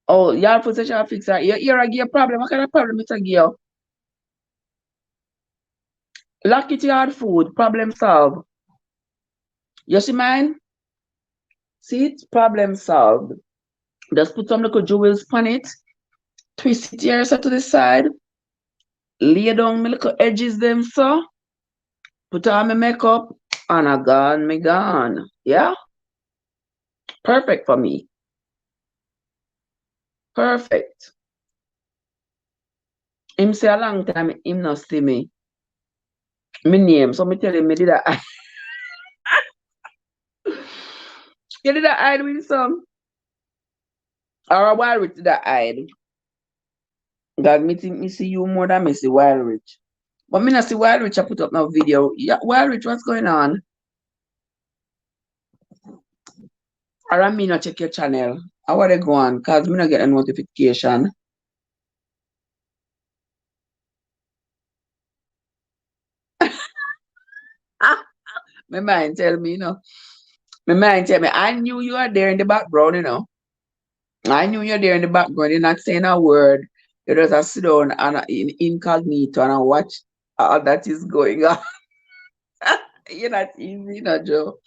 Oh, y'all put such a fix her. You're a problem. What kind of problem it's a girl? Lock it yard food, problem solved. You see mine? See it? Problem solved. Just put some little jewels on it, twist it here so to the side, lay down my little edges them so, put on my makeup, and I gone, me gone. Yeah? Perfect for me. Perfect. Him say a long time, him not see me. Me name, so me tell him me did a you did a hide with some? Or a wild rich did a hide? God, me think me see you more than me see Wild Rich. But me not see Wild Rich, I put up no video. Yeah, Wild Rich, what's going on? Or I me not check your channel. I want to go on, because me not get a notification. My mind tell me, you know. My mind tell me, I knew you are there in the background, you know. I knew you're there in the background. You're not saying a word. You just sit down and in incognito and watch all that is going on. You're not easy, you know, Joe.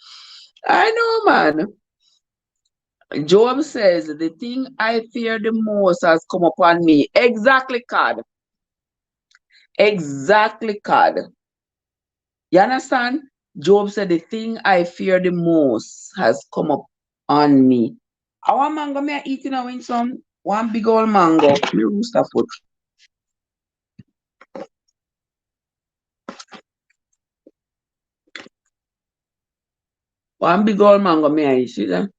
I know, man. Job says, the thing I fear the most has come upon me. Exactly, God. Exactly, God. You understand? Job said, the thing I fear the most has come up on me. Our mango me eating now in some one big old mango. Me rooster foot. One big old mango me I eat. See that?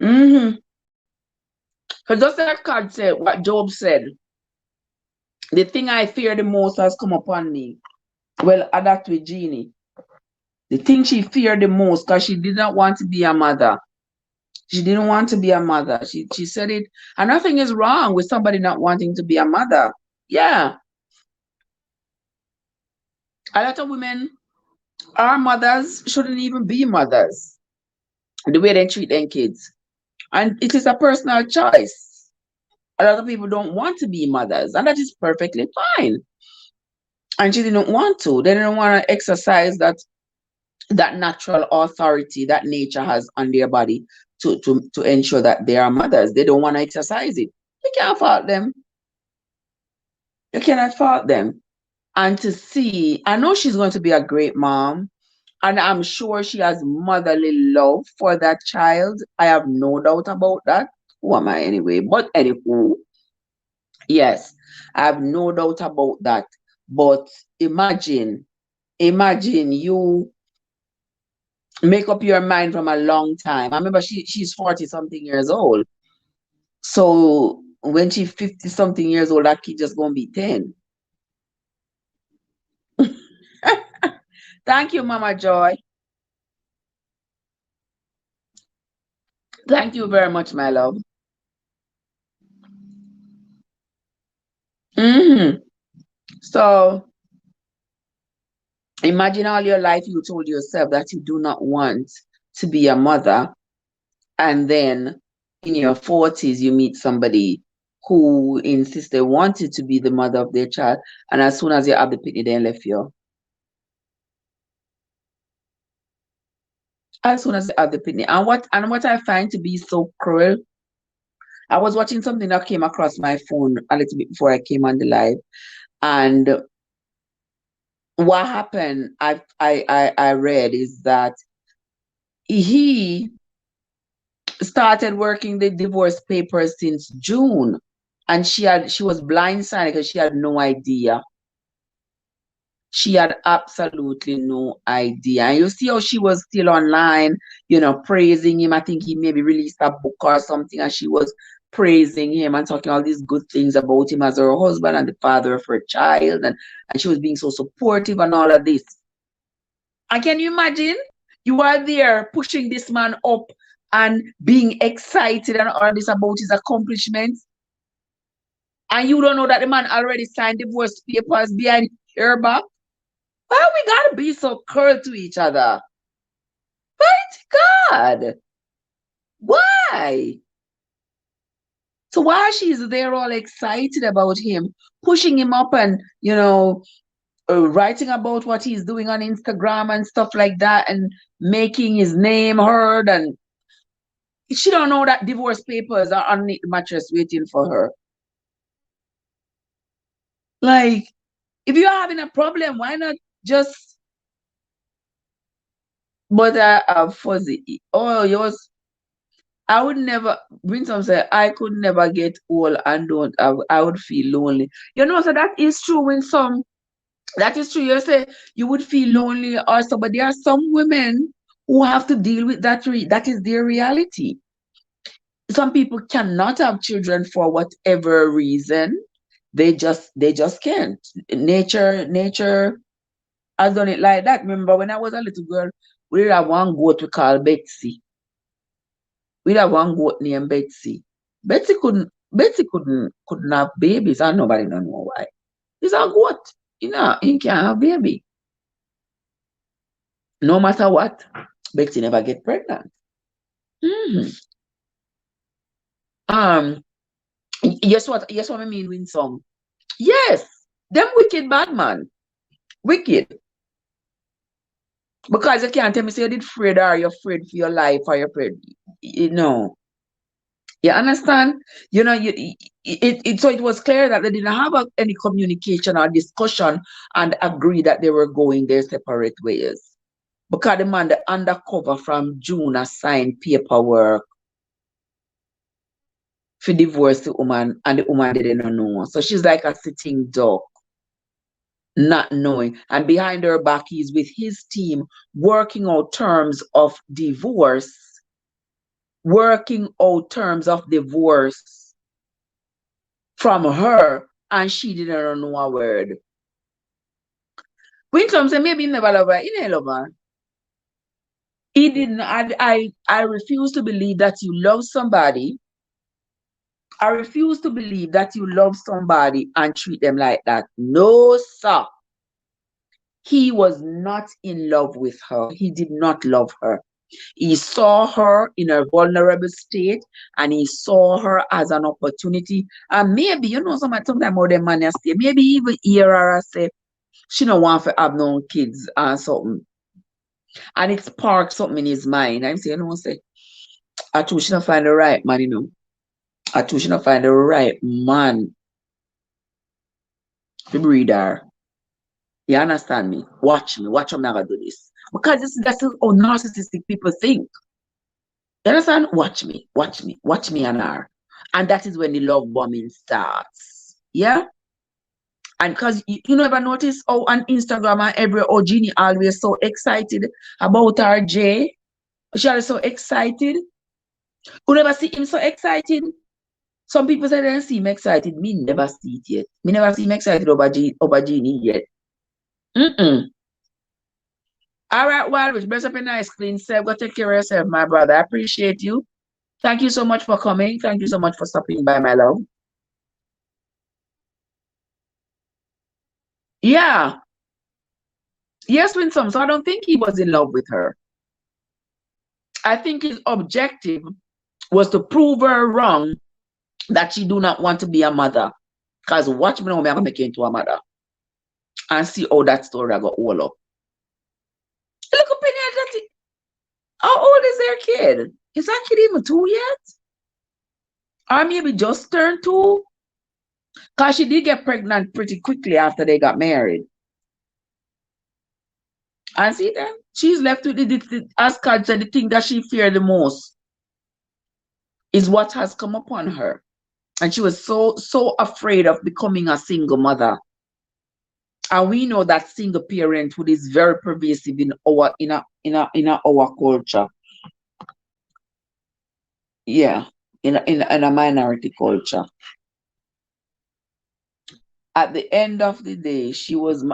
Mm-hmm. So just like God said, what Job said, the thing I fear the most has come upon me. Well, adapt with Jeannie. The thing she feared the most, because she did not want to be a mother. She didn't want to be a mother. She said it. And nothing is wrong with somebody not wanting to be a mother. Yeah. A lot of women are mothers, shouldn't even be mothers. The way they treat their kids. And it is a personal choice. A lot of people don't want to be mothers, and that is perfectly fine. And she didn't want to. They didn't want to exercise that natural authority that nature has on their body to ensure that they are mothers. They don't want to exercise it. You can't fault them. You cannot fault them. And to see, I know she's going to be a great mom, and I'm sure she has motherly love for that child. I have no doubt about that. Who am I anyway? But anywho, yes, I have no doubt about that. But imagine you make up your mind from a long time. I remember she's 40 something years old. So when she's 50 something years old, that kid just gonna be 10. Thank you, Mama Joy. Thank you very much, my love. Mm-hmm. So imagine all your life you told yourself that you do not want to be a mother, and then in your 40s you meet somebody who insists they wanted to be the mother of their child, and as soon as you have the picnic, they left you. As soon as you have the picnic. And what I find to be so cruel, I was watching something that came across my phone a little bit before I came on the live, and what happened, I read is that he started working the divorce papers since June, and she was blindsided because she had no idea. She had absolutely no idea. And you see how she was still online, praising him. I think he maybe released a book or something, and she was praising him and talking all these good things about him as her husband and the father of her child, and she was being so supportive and all of this. And can you imagine? You are there pushing this man up and being excited and all this about his accomplishments. And you don't know that the man already signed divorce papers behind your back. Why we gotta be so cruel to each other? Mighty God. Why? So while she's there all excited about him, pushing him up and, writing about what he's doing on Instagram and stuff like that and making his name heard, and she don't know that divorce papers are underneath the mattress waiting for her. Like, if you're having a problem, why not just, but I have fuzzy. Oh, yours. I would never, Winsome said, I could never get old and I would feel lonely. So that is true, Winsome. That is true. You say you would feel lonely also, but there are some women who have to deal with that. That is their reality. Some people cannot have children for whatever reason. They just can't. Nature has done it like that. Remember when I was a little girl, we did have one goat we call Betsy. We had one goat named Betsy. Betsy couldn't have babies, and nobody don't know why. It's a goat. He can't have baby. No matter what, Betsy never get pregnant. Mm-hmm. Um, Yes, what I mean, Winsome. Yes, them wicked bad man. Wicked. Because you can't tell me say you did afraid, or you're afraid for your life, or you're afraid. You understand? So it was clear that they didn't have any communication or discussion and agree that they were going their separate ways. Because the man, the undercover from June, signed paperwork for divorce the woman, and the woman didn't know. So she's like a sitting duck, not knowing. And behind her back, he's with his team working out terms of divorce, from her, and she didn't know a word. Winsome said maybe he never love her. He didn't love her. He didn't. I refuse to believe that you love somebody. I refuse to believe that you love somebody and treat them like that. No, sir. He was not in love with her. He did not love her. He saw her in a vulnerable state, and he saw her as an opportunity. And maybe, sometimes more than money, maybe even hear her say, she don't want to have no kids or something. And it sparked something in his mind. I'm saying, say, I too should find the right man, I too should find the right man to breed her. You understand me? Watch me. Watch I'm never do this. Because that's how narcissistic people think. You understand? Watch me. Watch me. Watch me and her. And that is when the love bombing starts. Yeah? And because you never notice how on Instagram and every Jeannie always so excited about her Jay. She always so excited. You never see him so excited. Some people say they don't see him excited. Me never see it yet. Me never see him excited over Jeannie yet. All right, well, which bless up a nice clean self. Go take care of yourself, my brother. I appreciate you. Thank you so much for coming. Thank you so much for stopping by, my love. Yeah. Yes, Winsome. So I don't think he was in love with her. I think his objective was to prove her wrong that she do not want to be a mother. Because watch me now, I'm gonna make you into a mother. And see how that story I got all up. Look up in here, how old is their kid? Is that kid even 2 yet? Or maybe just turned 2? Because she did get pregnant pretty quickly after they got married. And see then, she's left with as God said, the thing that she feared the most is what has come upon her. And she was so afraid of becoming a single mother. And we know that single parenthood is very pervasive in our culture. Yeah, in a minority culture. At the end of the day, she was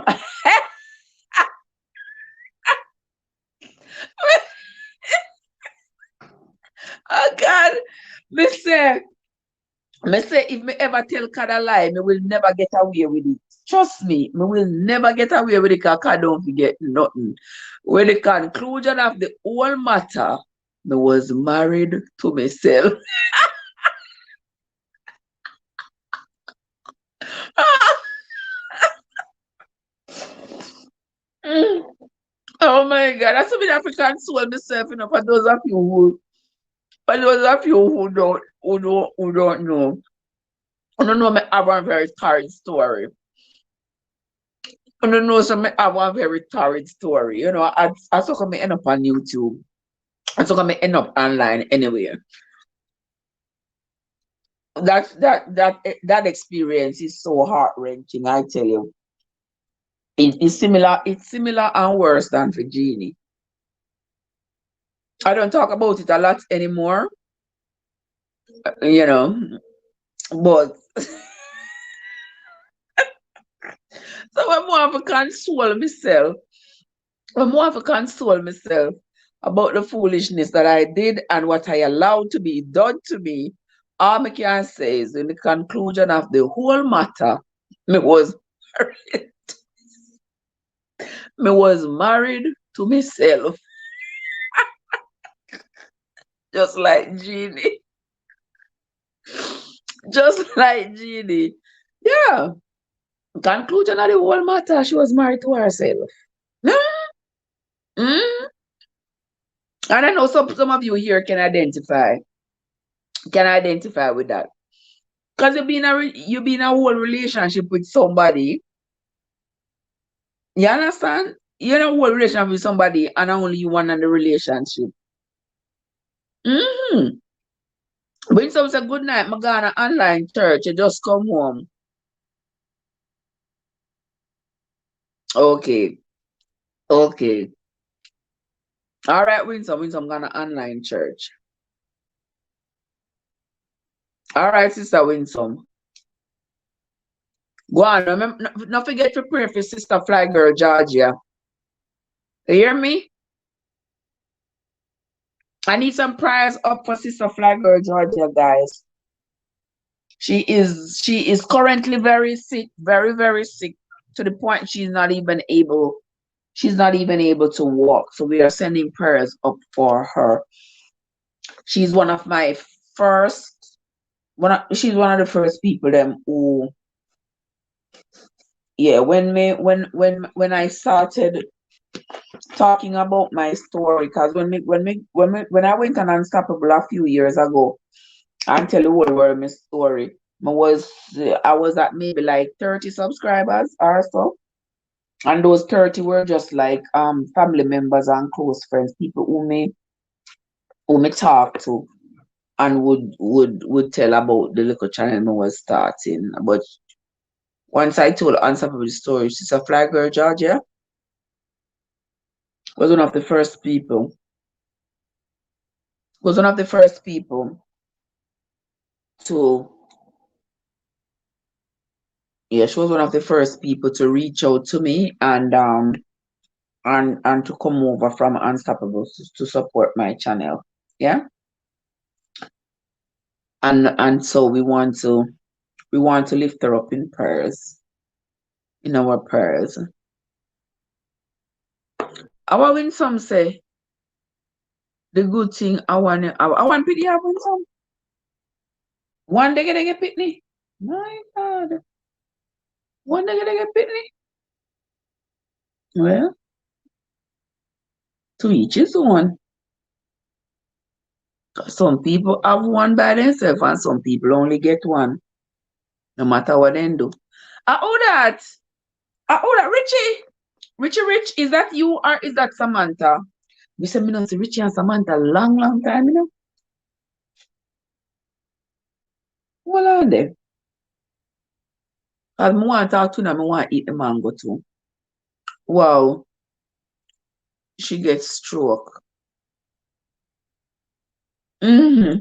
oh God, me say if me ever tell God a lie, me will never get away with it. Trust me, me will never get away with it because God don't forget nothing. When the conclusion of the whole matter, me was married to myself. Mm. Oh my God, that's something I can console myself, for those of you who don't know. I don't know, me have a very torrid story. I don't know, so me have a very torrid story. I so come end up on YouTube. I so come end up online anywhere. That experience is so heart-wrenching, I tell you. It's similar and worse than for Jeannie. I don't talk about it a lot anymore, you know, but so I'm more of a console myself. I'm more of a console myself about the foolishness that I did and what I allowed to be done to me. All I can say is in the conclusion of the whole matter, me was married, me was married to myself, just like Jeannie. Just like Jeannie. Yeah. Conclusion of the whole matter, she was married to herself. Mm. And I know some of you here can identify with that. Because you be in a whole relationship with somebody. You understand? You're in a whole relationship with somebody and only you one in the relationship. Mm-hmm. When someone say good night, I'm going to online church, you just come home. Okay. Okay. All right, Winsome, I'm going to online church. All right, Sister Winsome. Go on. Don't forget to pray for Sister Fly Girl Georgia. You hear me? I need some prayers up for Sister Fly Girl Georgia, guys. She is currently very sick, very, very sick, to the point she's not even able to walk. So we are sending prayers up for her. She's one of my first she's one of the first people who, yeah, when I started talking about my story, because when I went on Unstoppable a few years ago and tell the whole world my story, I was at maybe like 30 subscribers or so. And those 30 were just like family members and close friends, people who me talk to and would tell about the little channel I was starting. But once I told Unstoppable story, Sister Fly Girl Georgia was one of the first people. Was one of the first people to yeah, she was one of the first people to reach out to me and to come over from Unstoppable to support my channel. Yeah. And so we want to lift her up in prayers. in our prayers. Our when some say the good thing I want pity happen some. One day they get pitney. My God. One day they get pitney. Well, to each his own. Some people have one by themselves and some people only get one, no matter what they do. Oh that. Oh that Richie. Richie Rich, is that you or is that Samantha? We said me not see Richie and Samantha long time, you know. Well on there. Cause me want to talk to them, I want to eat the mango too. Wow, she gets stroke. Mm-hmm.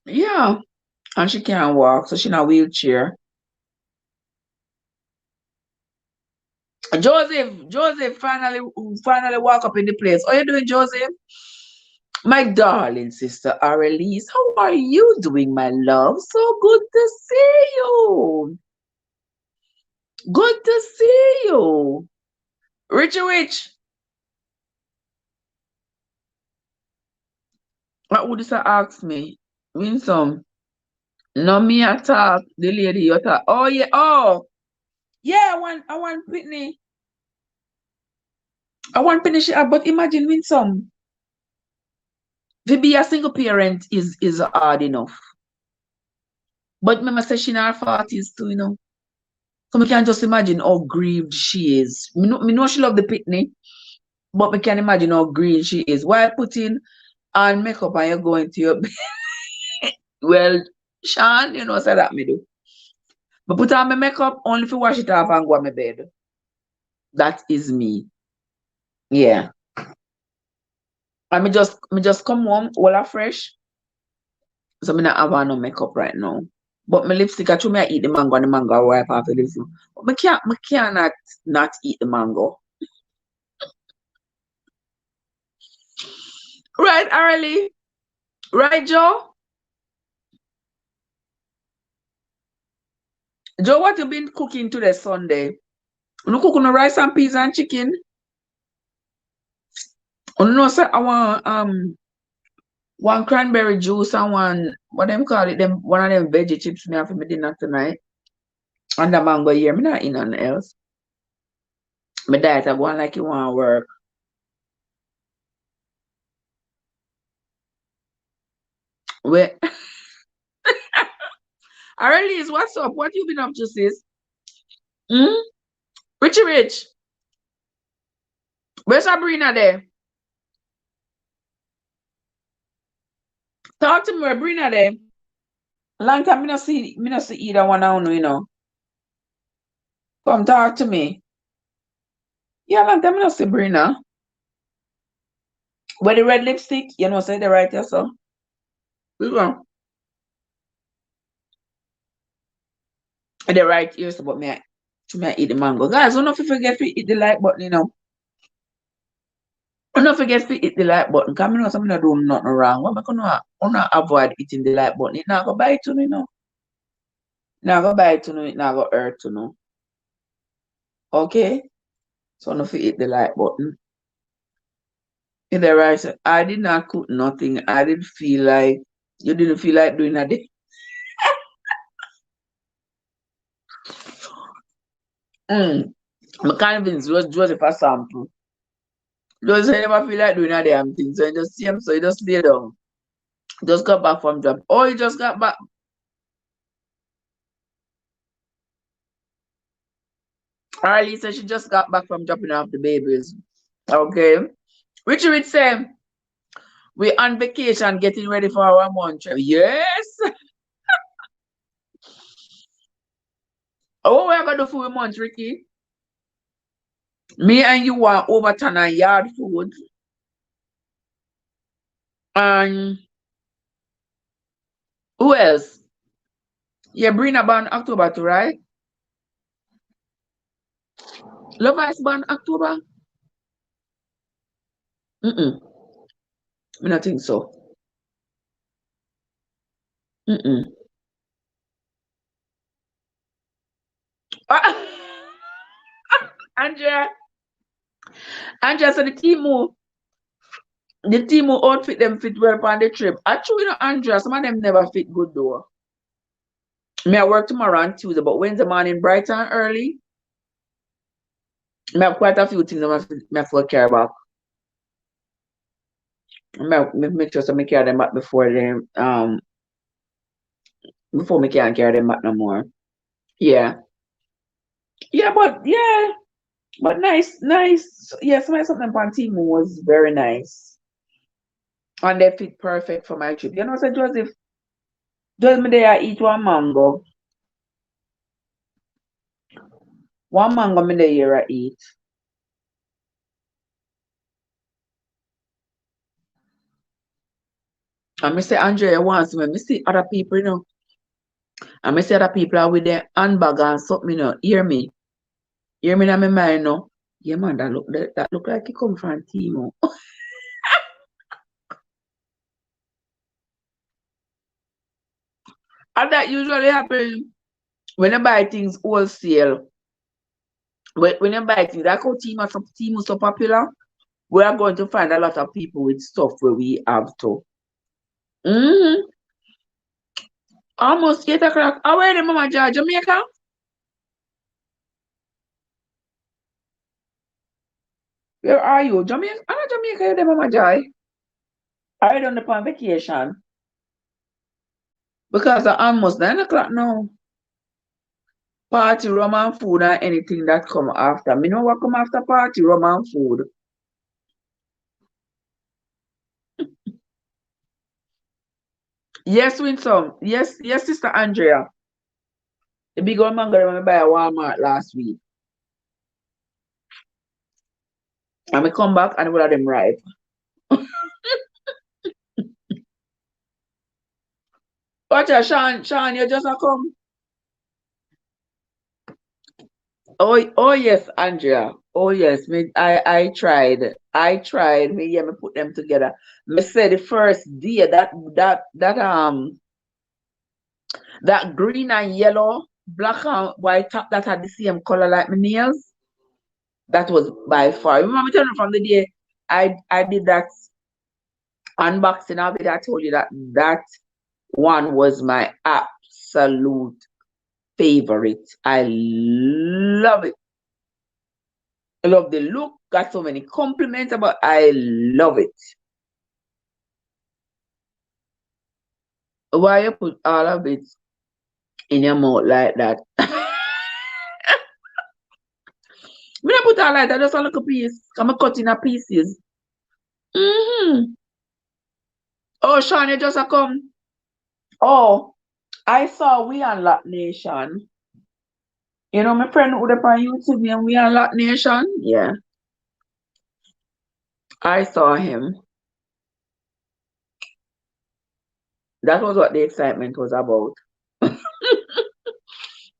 Yeah. And she can't walk, so she in a wheelchair. Joseph finally walk up in the place. How you doing, Joseph? My darling sister Arelise, how are you doing, my love? So good to see you. Good to see you. Richie Rich, what would you ask me? Win some. No me attack the lady you attack. Oh yeah, oh yeah, I want Pitney. I want Pitney, but imagine win some. To be a single parent is hard enough. But remember say she in her 40s too, you know. So we can just imagine how grieved she is. Me know she love the Pitney, but we can imagine how grieved she is. While putting on makeup and you're going to your well, Sean, you know, say that me do. But put on my makeup only if you wash it off and go on my bed. That is me. Yeah. And me just come home all fresh. So me not have on no makeup right now. But my lipstick, I told me I eat the mango and the mango wipe off the lipstick. But me can't not eat the mango. Right, Arlie? Right, Joe? Joe, what you been cooking today Sunday? You cooking no rice and peas and chicken? You know, sir, I want one cranberry juice and one what them call it, them one of them veggie chips me have for me dinner tonight. And the mango here, me not eat nothing else. My diet I go on like you want to work. Wait, Arlie, what's up? What you been up to, sis? Hmm? Richie Rich, where's Sabrina there? Talk to me, where Sabrina there. Long time me not see either one of you, you know. Come talk to me. Yeah, long time me not see Sabrina. Where the red lipstick, you know, say the right here, so. We go. The right here, so but me I eat the mango. Guys, don't forget to hit the like button, you know. Don't forget to hit the like button. Because I know something not doing nothing wrong. What am I gonna avoid hitting the like button? It not go bite to you know. Not go bite to you, it not go hurt to you. Okay? So don't forget hit the like button. In the right side, I did not cook nothing. I didn't feel like you didn't feel like doing a day. I'm convinced Joseph a sample. Joseph never feel like doing a damn thing. So you just see him, so you just lay down. Just got back from job. Oh, you just got back. Arlie said she just got back from dropping off the babies. Okay. Richie would say, we on vacation getting ready for our month trip. Yes. Oh, what we are going to do for a month, Ricky? Me and you want overturn and yard food. And who else? Yeah, bring about October too, right? Love is born October? Mm-mm. I don't think so. Mm-mm. Andrea, Andrea, so the team who outfit them fit well on the trip. Actually, you know, Andrea, some of them never fit good though. I work tomorrow on Tuesday, but Wednesday morning, bright and early, I have quite a few things I have to carry back. I make sure I carry them back before me can carry them back no more. Yeah. Yeah, but nice. Yeah, something on Timu was very nice. And they fit perfect for my trip. You know, so Joseph, just me there I eat one mango. One mango me there I eat. And me say, Andrea wants when me see other people, you know. And me see other people are with their handbag and something, you know. Hear me. Hear me in my mind, no. Yeah, man, that look like it come from Timo. And that usually happens when you buy things wholesale. When you buy things, that's how Timo so popular. We are going to find a lot of people with stuff where we have to. Mm-hmm. Almost 8 o'clock. How are you, Mama Joy? Jamaica? Where are you? Jamaica? I'm not Jamaica, you're there, Mama Joy. Are you on the vacation? Because it's almost 9 o'clock now. Party, rum and food, and anything that come after. Me know what come after party, rum and food. Yes, Winsome. Yes, Sister Andrea. The big old mango when I buy at Walmart last week. And we come back and one of them ripe. Watch out, Sean, you just a come. Oh yes, Andrea. Oh yes, I tried. Me put them together. Me say the first day that green and yellow, black and white top that had the same color like my nails. That was by far. Remember me telling you from the day I did that unboxing of it. I told you that one was my absolute favorite. I love it. I love the look. Got so many compliments about. I love it. Why you put all of it in your mouth like that? Me not put all like that. Just a little piece. I'm cut in a pieces. Oh, Sean, you just a come. Oh, I saw We Unlock Nation. You know my friend who up on YouTube and We Unlock Nation? Yeah. I saw him. That was what the excitement was about.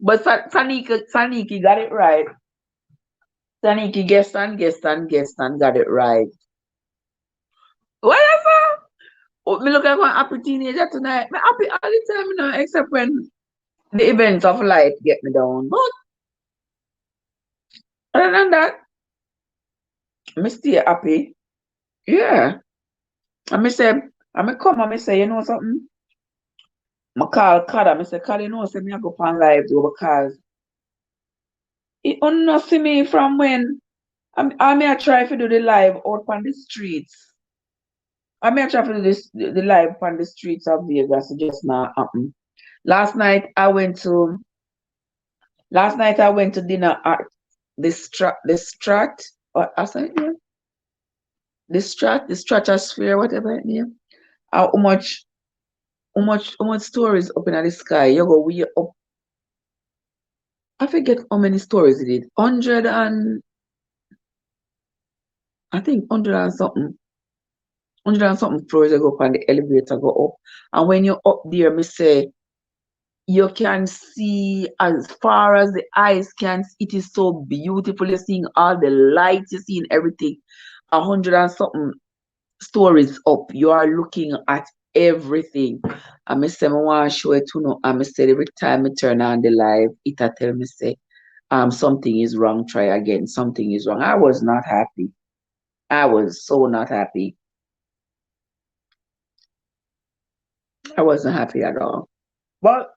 But Saniki got it right. Saniki guessed and got it right. What is that? Oh, me look like one happy teenager tonight. Me happy all the time, you know, except when the events of life get me down. But other than that, me stay happy. Yeah. And me say, and me come and me say, you know something? I call Kada, I say, Kada, you know, say me I go on live though because it not see me from when I may try to do the live out on the streets. I may try to do the live on the streets of Vegas. It just not happen. Last night I went to dinner at the Strat, or I said yeah, the Stratosphere, whatever it name. How much stories up in the sky? You go we up. I forget how many stories it did. 100 and I think 100 and something. 100 and something floors you go up and the elevator go up. And when you're up there, me say you can see as far as the eyes can. It is so beautiful. You're seeing all the lights, you're seeing everything. 100 and something stories up. You are looking at everything. And me say, I want to show it to you. And me say, every time I turn on the live, it a tell me say, something is wrong, try again, something is wrong. I was not happy. I was so not happy. I wasn't happy at all. But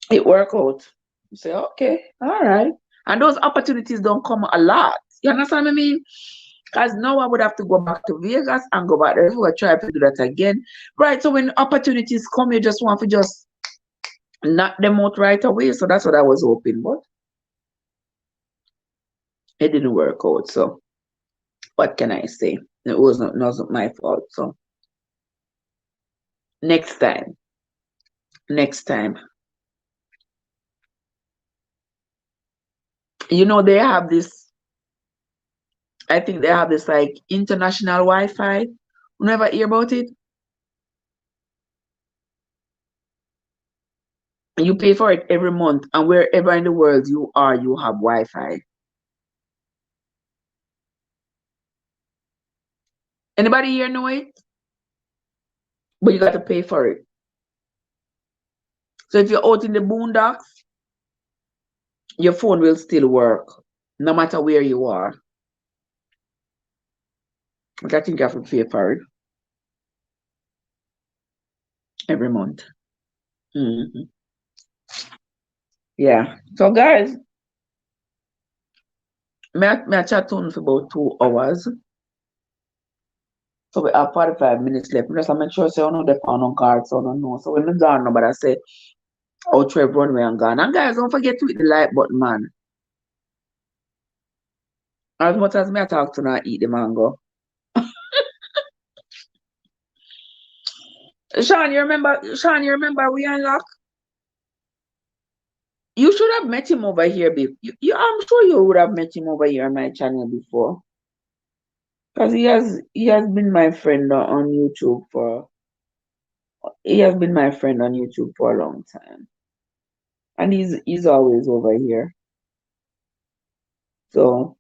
it worked out. You say, okay, all right. And those opportunities don't come a lot. You understand what I mean? Because now I would have to go back to Vegas and go back there. So I try to do that again. Right. So when opportunities come, you just want to just knock them out right away. So that's what I was hoping, but it didn't work out. So what can I say? It wasn't my fault. So next time. Next time. You know, they have this, I think they have this like international Wi-Fi. You never hear about it? You pay for it every month, and wherever in the world you are, you have Wi-Fi. Anybody here know it? But you got to pay for it. So if you're out in the boondocks, your phone will still work, no matter where you are. But I think you have to pay for it every month. Mm-hmm. Yeah. So guys, I chat on for about 2 hours. So we have 45 minutes left. Just make sure say I know the phone on card, so I don't know. So when I'm gone, nobody say, oh, Trev run away and gone. And guys, don't forget to hit the like button, man. As much as me I talk to now, eat the mango. Sean, you remember we unlock? You should have met him over here, babe. I'm sure you would have met him over here on my channel before. Because he has been my friend on YouTube for a long time. And he's always over here. So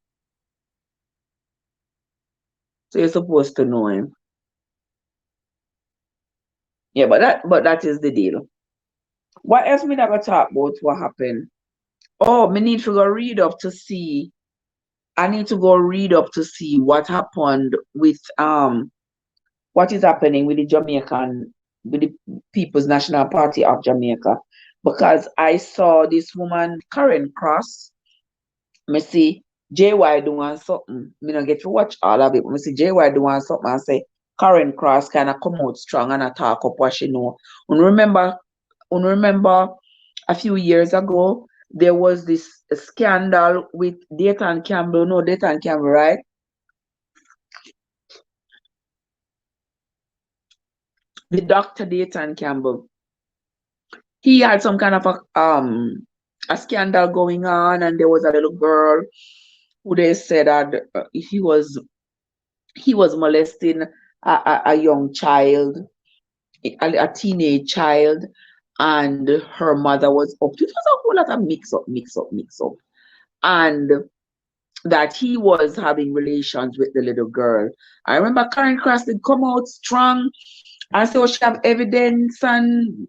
you're supposed to know him. Yeah, but that is the deal. What else me never talk about what happened? Oh, me need to go read up to see. I need to go read up to see what happened with what is happening with the People's National Party of Jamaica. Because I saw this woman, Karen Cross, me see JY doing something. Me not get to watch all of it. Me see JY doing something and say Karen Cross kind of come out strong and attack up what she know. And remember a few years ago, there was this scandal with Dayton Campbell. No, Dayton Campbell, right? The Dr. Dayton Campbell. He had some kind of a scandal going on, and there was a little girl who they said that he was molesting a young child, a teenage child, and her mother was up to it. It was a whole lot of mix up, and that he was having relations with the little girl. I remember Karen Cross did come out strong and say, oh, she have evidence and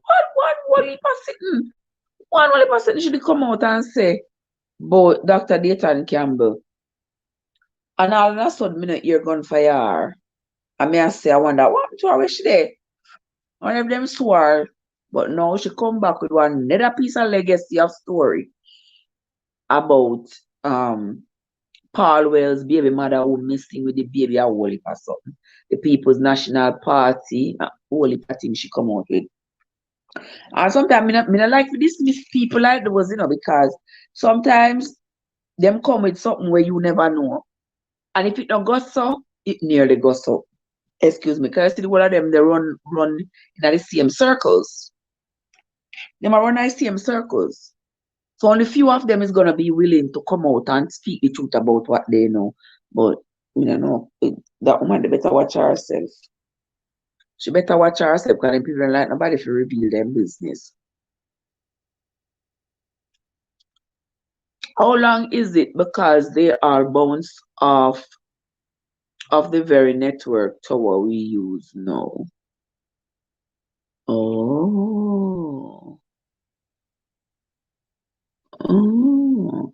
what heap of sitting. One person should come out and say, but Dr. Dayton Campbell. And all of a sudden, me not hear gunfire. And me I say, I wonder, what happened to her? Where she there? One of them swore. But now she come back with one another piece of legacy of story about Paul Wells' baby mother who missing with the baby a whole heap of something. The People's National Party, a whole heap of things she come out with. And sometimes me not like to dismiss people like those, because sometimes them come with something where you never know. And if it not goes so, it nearly goes so. Excuse me, because I see one of them, they run in the same circles. They might run in the same circles. So only few of them is gonna be willing to come out and speak the truth about what they know. But that woman they better watch herself. She better watch herself because people don't like nobody to reveal their business. How long is it? Because they are bounced off of the very network tower we use now. Oh. Oh,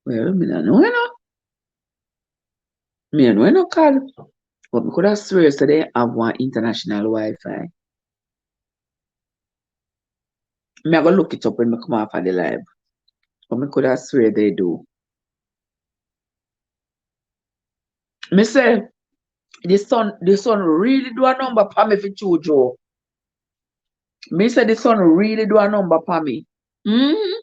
well, me don't know, you know. Me don't know, card. But me could have swear so they have one international Wi-Fi. Me I go look it up when me come off of the live. But me could have swear they do. Me say the sun really do a number for me for true, Joe. Me say the sun really do a number for me. Mm-hmm.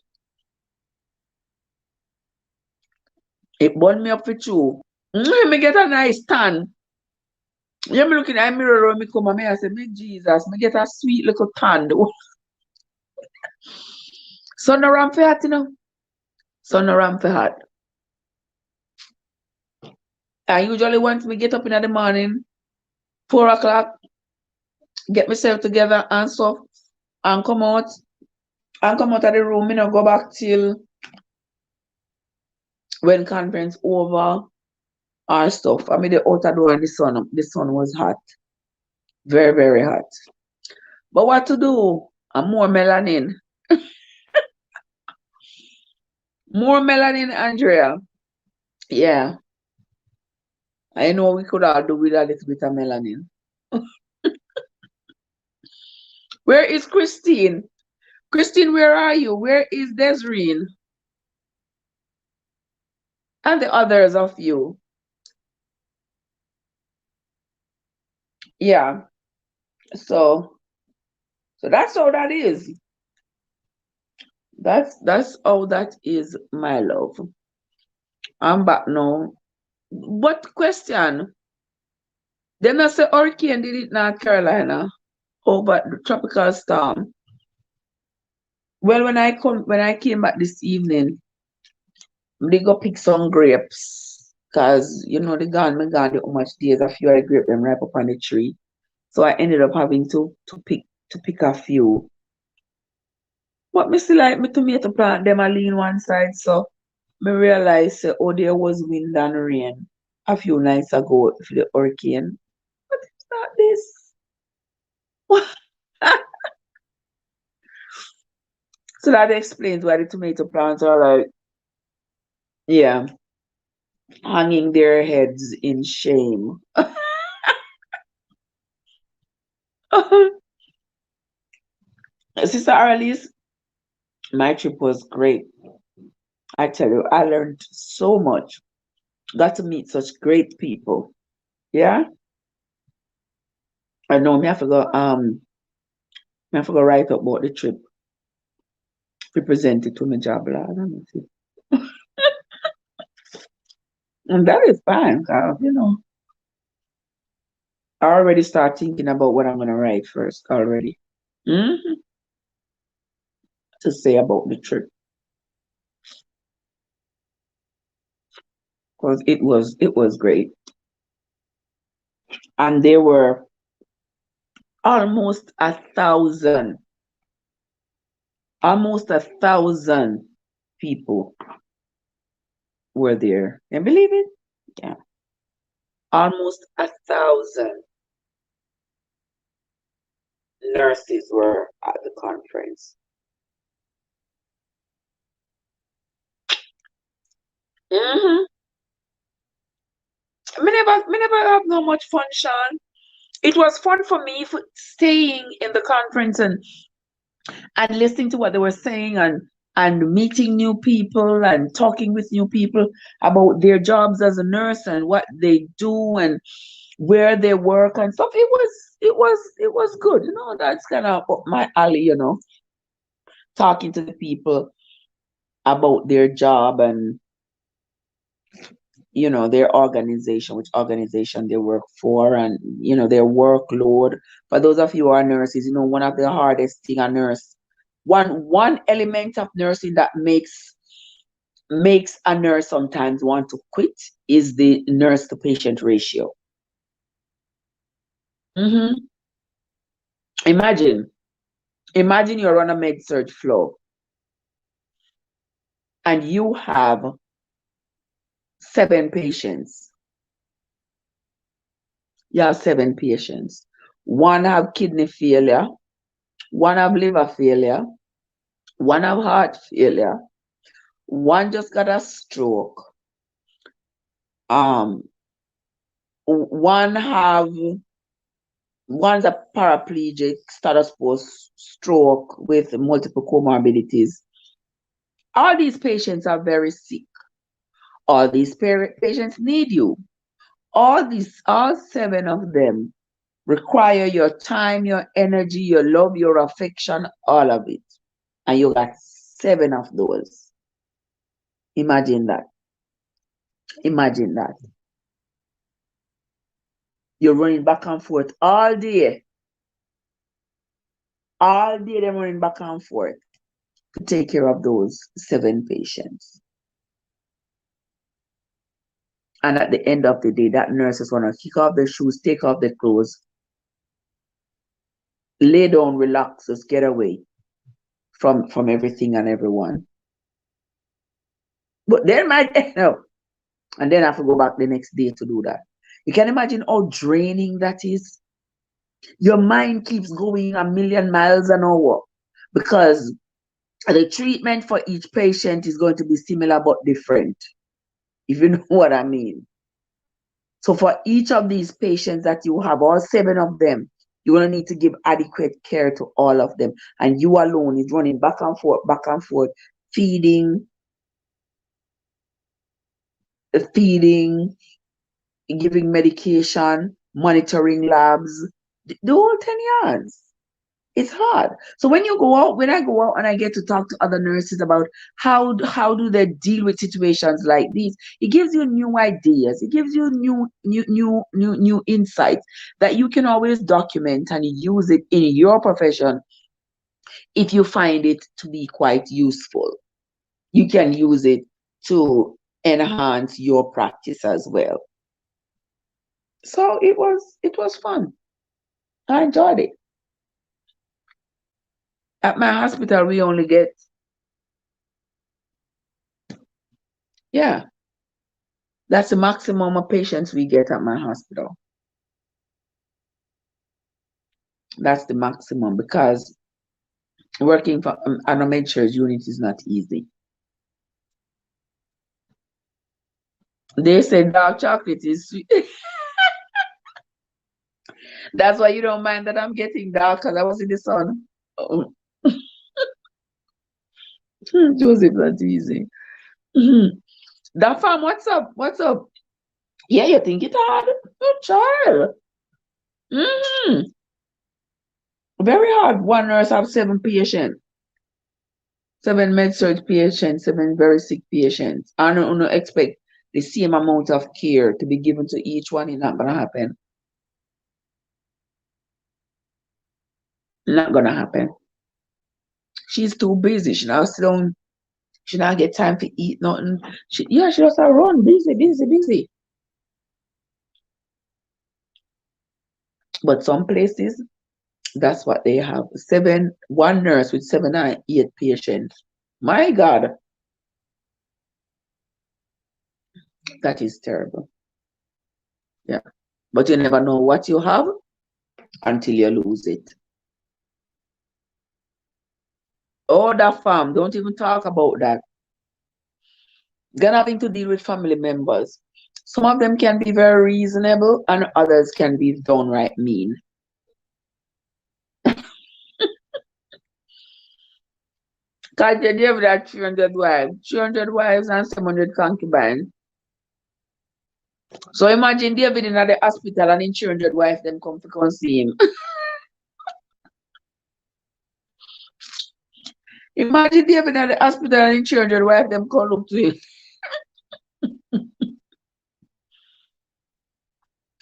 It burn me up for true. Me get a nice tan. Yeah, me looking at the mirror when me come and me I say, me Jesus, me get a sweet little tan. Sun no ram for hot, you know. Sun no ram for hot. I usually once me get up in the morning, 4 o'clock, get myself together and stuff, and come out of the room, me no go back till when conference over or stuff. I mean the outer door and the sun was hot. Very, very hot. But what to do? I'm more melanin. More melanin, Andrea. Yeah. I know we could all do with a little bit of melanin. Where is Christine? Christine, where are you? Where is Desreen? And the others of you. Yeah. So that's how that is. That's how that is, my love. I'm back now. But question, then I say hurricane did it North Carolina over the tropical storm. Well, when I came back this evening, they go pick some grapes. Cause you know me gone the how much days a few of the grape them right up on the tree. So I ended up having to pick a few. But me still like my tomato plant them a lean one side, so me realize oh there was wind and rain a few nights ago for the hurricane. But it's not this. So that explains why the tomato plants are like, yeah, hanging their heads in shame. Sister Arliss, my trip was great. I tell you, I learned so much. Got to meet such great people. Yeah. I know me have to go write up about the trip. We present it to my job lad. And that is fine, cause I already start thinking about what I'm gonna write first already. Hmm. To say about the trip. Because it was great. And there were almost 1,000 people were there. Can you believe it? Yeah. Almost 1,000 nurses were at the conference. Mm-hmm. Me never have no much fun, Sean. It was fun for me for staying in the conference and listening to what they were saying and meeting new people and talking with new people about their jobs as a nurse and what they do and where they work and stuff. It was good. That's kind of up my alley, talking to the people about their job and their organization, which organization they work for, and their workload. For those of you who are nurses, one of the hardest thing a nurse, one element of nursing that makes a nurse sometimes want to quit is the nurse to patient ratio. Hmm. Imagine you're on a med surg floor and you have 7 patients. You have 7 patients. One have kidney failure, one have liver failure, one have heart failure, One just got a stroke. Um, one have one's a paraplegic status post stroke with multiple comorbidities. All these patients are very sick. All these patients need you. All 7 of them require your time, your energy, your love, your affection, all of it. And you got 7 of those. Imagine that. Imagine that. You're running back and forth all day. All day they're running back and forth to take care of those 7 patients. And at the end of the day, that nurse is going to kick off their shoes, take off their clothes, lay down, relax, just get away from everything and everyone. But they might end up, and then have to go back the next day to do that. You can imagine how draining that is. Your mind keeps going a million miles an hour because the treatment for each patient is going to be similar but different, if you know what I mean. So for each of these patients that you have, all 7 of them, you're going to need to give adequate care to all of them. And you alone is running back and forth, feeding, giving medication, monitoring labs, the whole 10 yards. It's hard. So when I go out and I get to talk to other nurses about how do they deal with situations like these, it gives you new ideas. It gives you new insights that you can always document and use it in your profession if you find it to be quite useful. You can use it to enhance your practice as well. So it was fun. I enjoyed it. At my hospital, we only get, yeah, that's the maximum of patients we get at my hospital. That's the maximum because working for an med-surg unit is not easy. They say dark chocolate is sweet. That's why you don't mind that I'm getting dark because I was in the sun. Oh. Joseph, not easy. That farm, what's up? What's up? Yeah, you think it hard? Good child. Very hard. One nurse have 7 patients. 7 med-surg patients, 7 very sick patients. I don't expect the same amount of care to be given to each one. It's not gonna happen. Not gonna happen. She's too busy. She now sit down. She not get time to eat nothing. She just a run, busy. But some places, that's what they have. 1 nurse with 7 or 8 patients. My God, that is terrible. Yeah. But you never know what you have until you lose it. Oh, that farm, don't even talk about that. Then having to deal with family members. Some of them can be very reasonable and others can be downright mean. Because they gave that 300 wives and 700 concubines. So imagine David in the hospital and in 300 wives them come to see him. Imagine David in the hospital and in 300 wives them come look to him.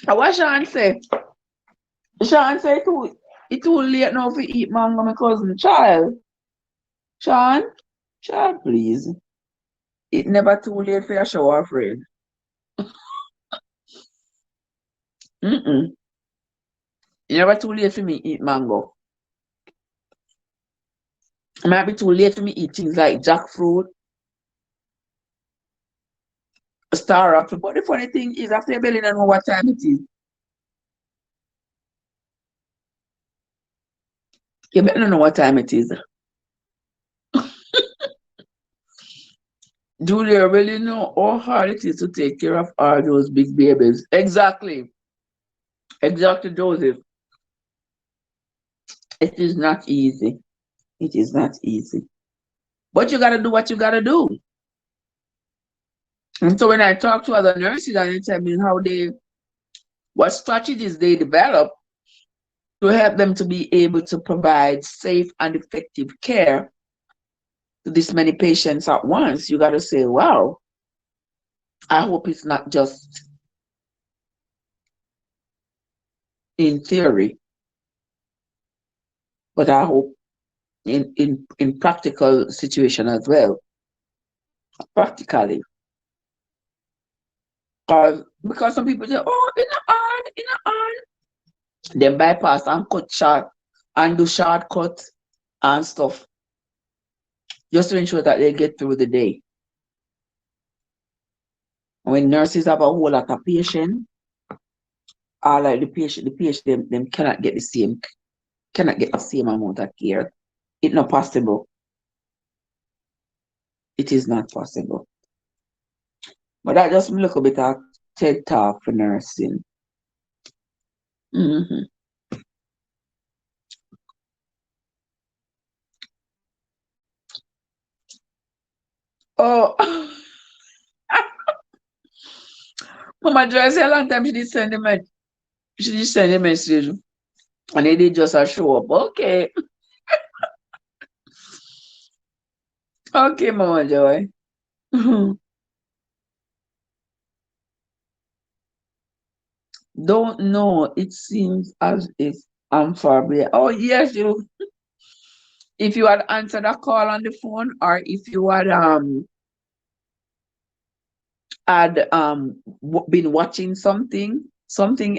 And what Sean say? Sean say it's too late now for eat mango, my cousin. Child. Sean, please. It's never too late for your shower, friend. It's never too late for me eat mango. It might be too late for me eat things like jackfruit, star apple. But the funny thing is, after your belly don't know what time it is. You better know what time it is. Do they really know how hard it is to take care of all those big babies? Exactly. Exactly, Joseph. It is not easy. It is not easy. But you gotta do what you gotta do. And so when I talk to other nurses and they tell me what strategies they develop to help them to be able to provide safe and effective care to this many patients at once, you gotta say, wow, I hope it's not just in theory, but I hope in practical situation as well. Practically. Because some people say, oh, in a hard, in a hard. Then bypass and cut short and do shortcuts and stuff just to ensure that they get through the day. When nurses have a whole lot of patients, all like the patient them cannot get the same amount of care. It's not possible. It is not possible. But that just a little bit of TED talk for nursing. Mm-hmm. Oh, Mama Joy say a long time she did send a message and they did just a show up. Okay. Okay, Mama Joy. Don't know. It seems as if I'm far away. Oh yes, if you had answered a call on the phone or if you had been watching something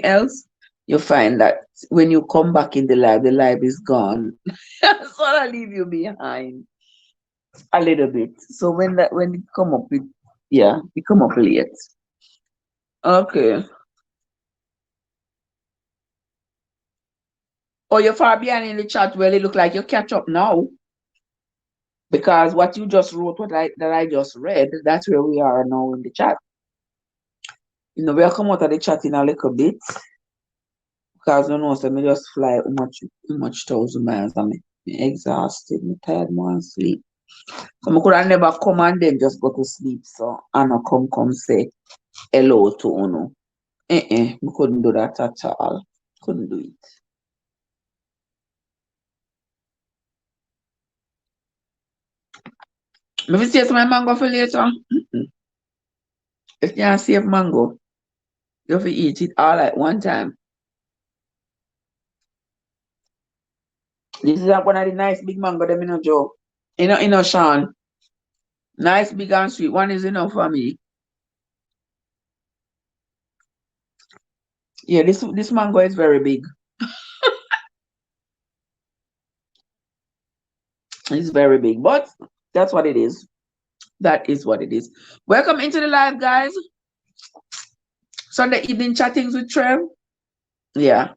else, you find that when you come back in the live is gone. So I leave you behind a little bit. So when it come up with it come up late. Okay. Oh, you're far behind in the chat. Well, it look like you catch up now. Because what you just wrote, that I just read, that's where we are now in the chat. We'll come out of the chat in a little bit. Because you know, so me just fly how much 1,000 miles. I'm exhausted, I'm tired, I want to sleep. So I could have never come and then just go to sleep. So I no come say hello to Uno. We couldn't do that at all. Couldn't do it. Maybe save my mango for later. If you can't save mango, you have to eat it all at one time. This is like one of the nice big mango them, Joe. Sean. Nice big and sweet. One is enough for me. Yeah, this mango is very big. It's very big, but that's what it is. That is what it is. Welcome into the live, guys. Sunday evening chattings with Trev. Yeah.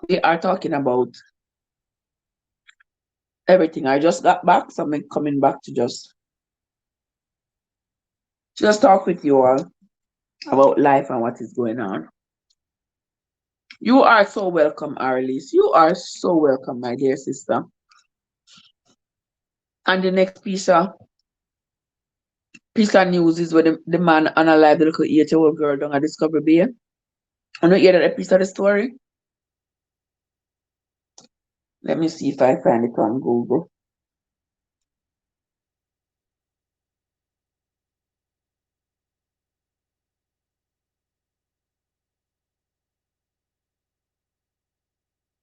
We are talking about everything. I just got back, so I'm coming back to just talk with you all about life and what is going on. You are so welcome, Arliss. You are so welcome, my dear sister. And the next piece of news is where the man unalive the little 8-year-old girl down at Discovery Bay. I don't hear that piece of the story. Let me see if I find it on Google.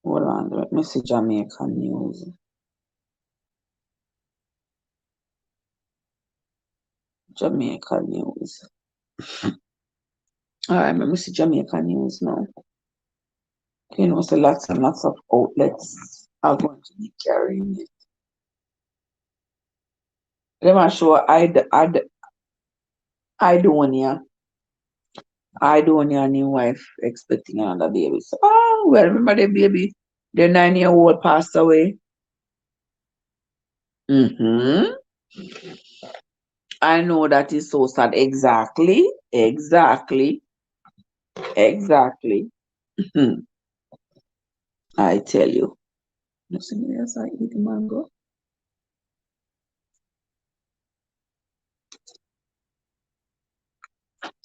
Hold on, let me see Jamaican news. Jamaican news. All right, let me see Jamaican news now. So lots and lots of outlets are going to be carrying it. Let me show Idonia new wife expecting another baby. So, well, remember the baby, the 9-year-old passed away. I know that is so sad. Exactly. Exactly. Exactly. I tell you. You see me as I eat mango?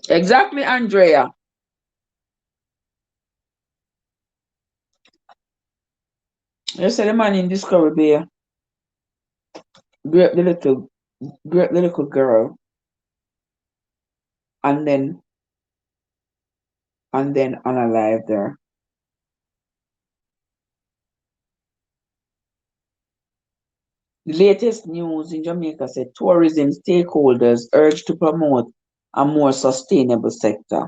Exactly, Andrea. You say the man in Discovery Bay grape the little girl and then unalive there. The latest news in Jamaica said tourism stakeholders urge to promote a more sustainable sector.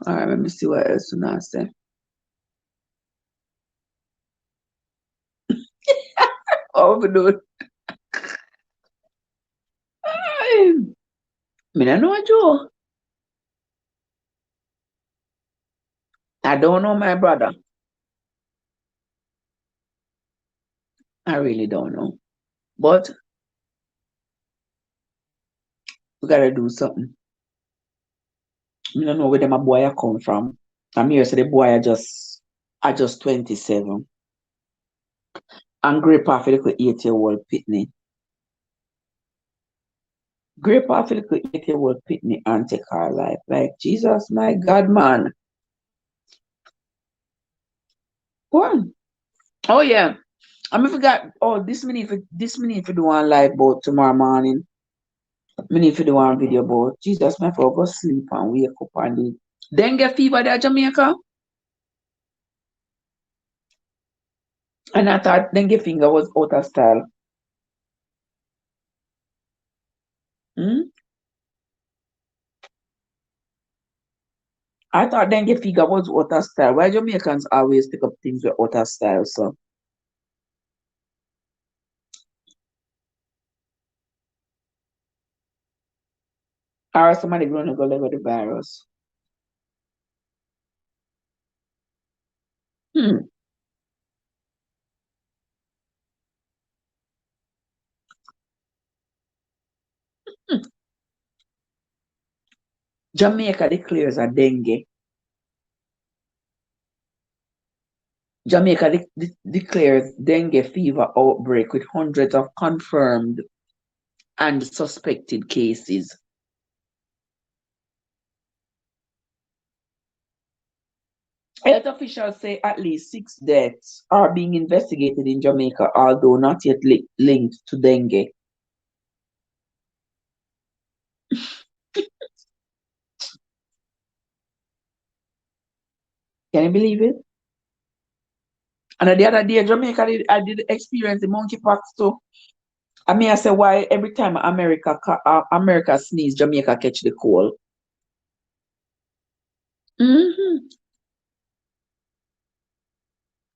All right, let me see what else you now say. Oh, we do. I don't know, Joe. I don't know, my brother. I really don't know. But we gotta do something. I don't know where them a boy a come from. I'm here, so the boy are just 27. And grape off a little 8-year-old pitney. Grape off a little 8-year-old pitney and take her life. Like, Jesus, my God, man. What? Oh, yeah. I mean, forgot. Oh, this minute for do one live boat tomorrow morning. Me need to do one video about Jesus, my for go sleep and wake up and the dengue fever there Jamaica. And I thought dengue finger was out of style. Hmm? I thought dengue fever was out of style. Why Jamaicans always pick up things with out of style? So, or somebody going to go live with the virus. Hmm. Hmm. Jamaica declares a dengue. Jamaica declares dengue fever outbreak with hundreds of confirmed and suspected cases. Health officials say at least 6 deaths are being investigated in Jamaica, although not yet linked to dengue. Can you believe it? And the other day, Jamaica, I did experience the monkeypox too. I mean, I say why every time America sneeze, Jamaica catch the cold. Hmm.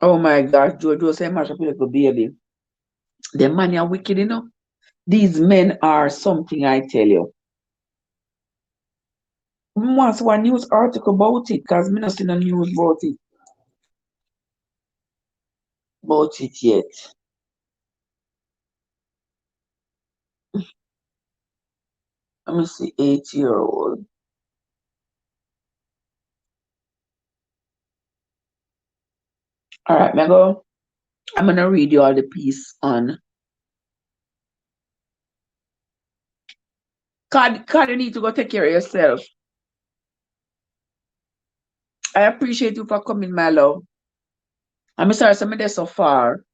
Oh my gosh, Jojo say mash up like a baby. The man are wicked, you know. These men are something, I tell you. Once one news article about it, because me not seen a news about it yet. Let me see, 8-year-old. All right, Mego. I'm gonna read you all the piece on. Card, you need to go take care of yourself. I appreciate you for coming, my love. I'm sorry, some of this so far.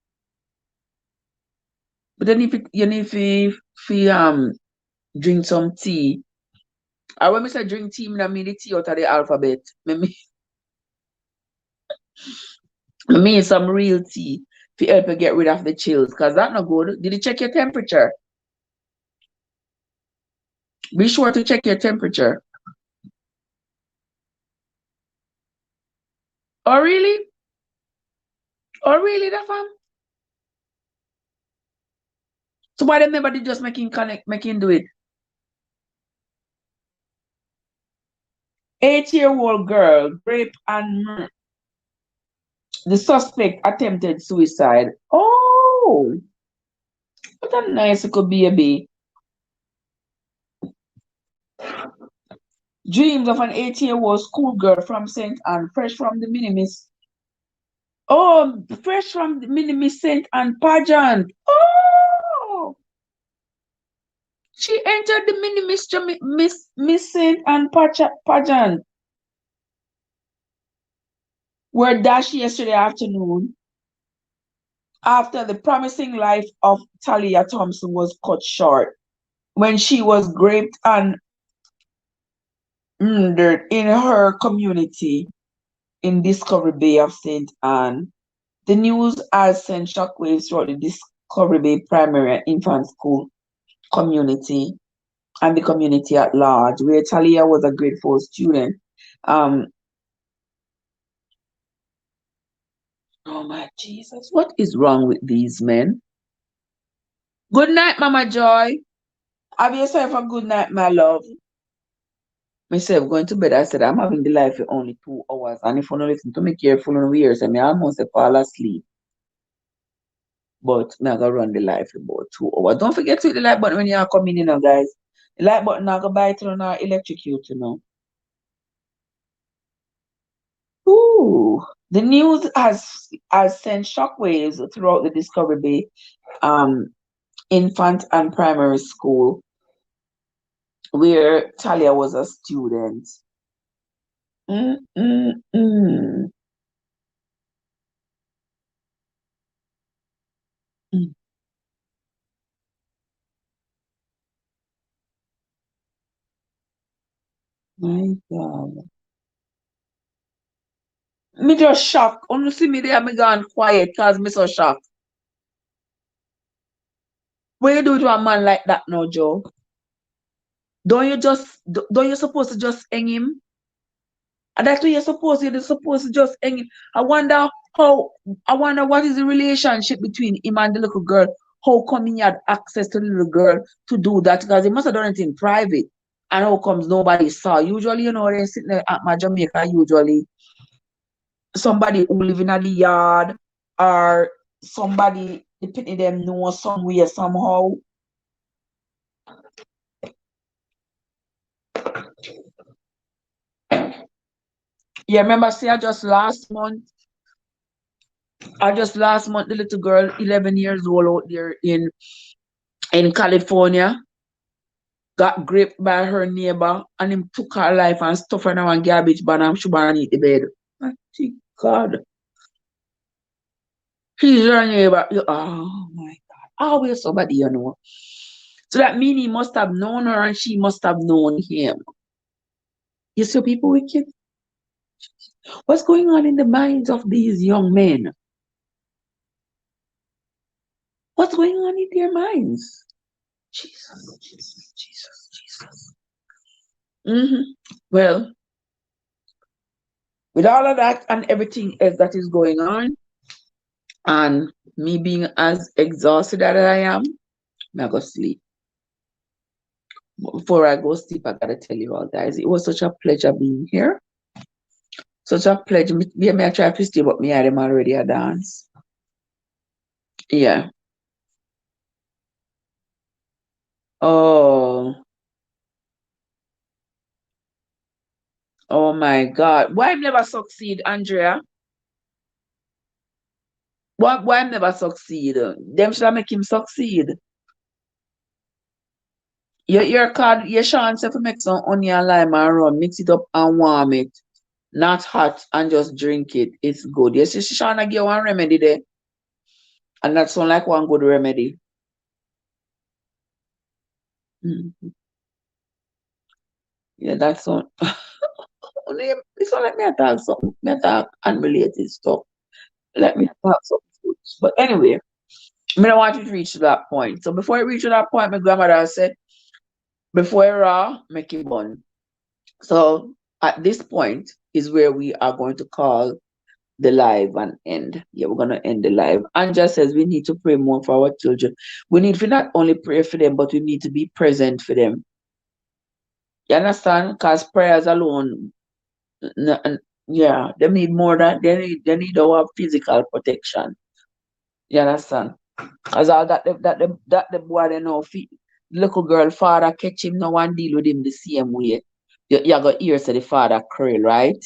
But then if you need to drink some tea. I when I say drink tea, I mean the tea out of the alphabet. I mean some real tea to help you get rid of the chills. Because that's not good. Did you check your temperature? Be sure to check your temperature. Oh really? Oh really, that fam? So why them never did just making do it? 8-year-old girl, rape and murder. The suspect attempted suicide. Oh, what a nice little baby. Dreams of an 18-year-old schoolgirl from St. Anne, fresh from the Minimis. Oh, fresh from the Minimis St. Anne pageant. Oh, she entered the Minimis Miss St. Anne pageant. Were dashed yesterday afternoon after the promising life of Talia Thompson was cut short when she was raped and murdered in her community in Discovery Bay of St. Anne. The news has sent shockwaves throughout the Discovery Bay primary and infant school community and the community at large, where Talia was a grade 4 student. Oh my Jesus, what is wrong with these men? Good night, Mama Joy. Have yourself a good night, my love. Myself going to bed, I said, I'm having the life for only 2 hours. And if you don't listen to me careful on ears, I almost fall asleep. But I'm going to run the life for about 2 hours. Don't forget to hit the like button when you are coming in, guys. The like button not going to bite on or electrocute, Ooh. The news has sent shockwaves throughout the Discovery Bay infant and primary school where Talia was a student. Mm. My God. Me just shocked. When you see me there, me gone quiet because me so shocked. When you do it to a man like that now, Joe? Don't you supposed to just hang him? And that's what you're supposed to just hang him. I wonder what is the relationship between him and the little girl. How come he had access to the little girl to do that? Because he must have done it in private. And how comes nobody saw? Usually, they're sitting there at my Jamaica, usually somebody who live in the yard or somebody depending them know somewhere somehow. Yeah, remember, see, just last month, the little girl, 11 years old out there in California, got raped by her neighbor and him took her life and stuff her in one garbage ban and she and eat the bed. Thank God. He's your neighbor. Oh my God. Always somebody, So that means he must have known her and she must have known him. You see people wicked? What's going on in the minds of these young men? What's going on in their minds? Jesus. Well, with all of that and everything else that is going on, and me being as exhausted as I am, I go sleep. Before I go sleep, I gotta tell you all, guys, it was such a pleasure being here. Such a pleasure. Me I try to stay, but me I them already a dance. Yeah. Oh my God. Why never succeed, Andrea? Why never succeed? Them should make him succeed. Your card, your chance to make some onion lime and rum, mix it up and warm it. Not hot and just drink it. It's good. Yes, you Shana get one remedy there. And that sound like one good remedy. Yeah, that's one. It's not like me talk something. Me talk unrelated stuff. Let me talk something. But anyway, I don't want you to reach to that point. So before I reach to that point, my grandmother said, before I raw, make it bun. So at this point is where we are going to call the live and end. Yeah, we're gonna end the live. Anja says we need to pray more for our children. We need to not only pray for them, but we need to be present for them. You understand? Because prayers alone Yeah, they need more than they need our physical protection. You understand? As all that the boy they know little girl father catch him now and deal with him the same way. You got ears to the father cruel, right?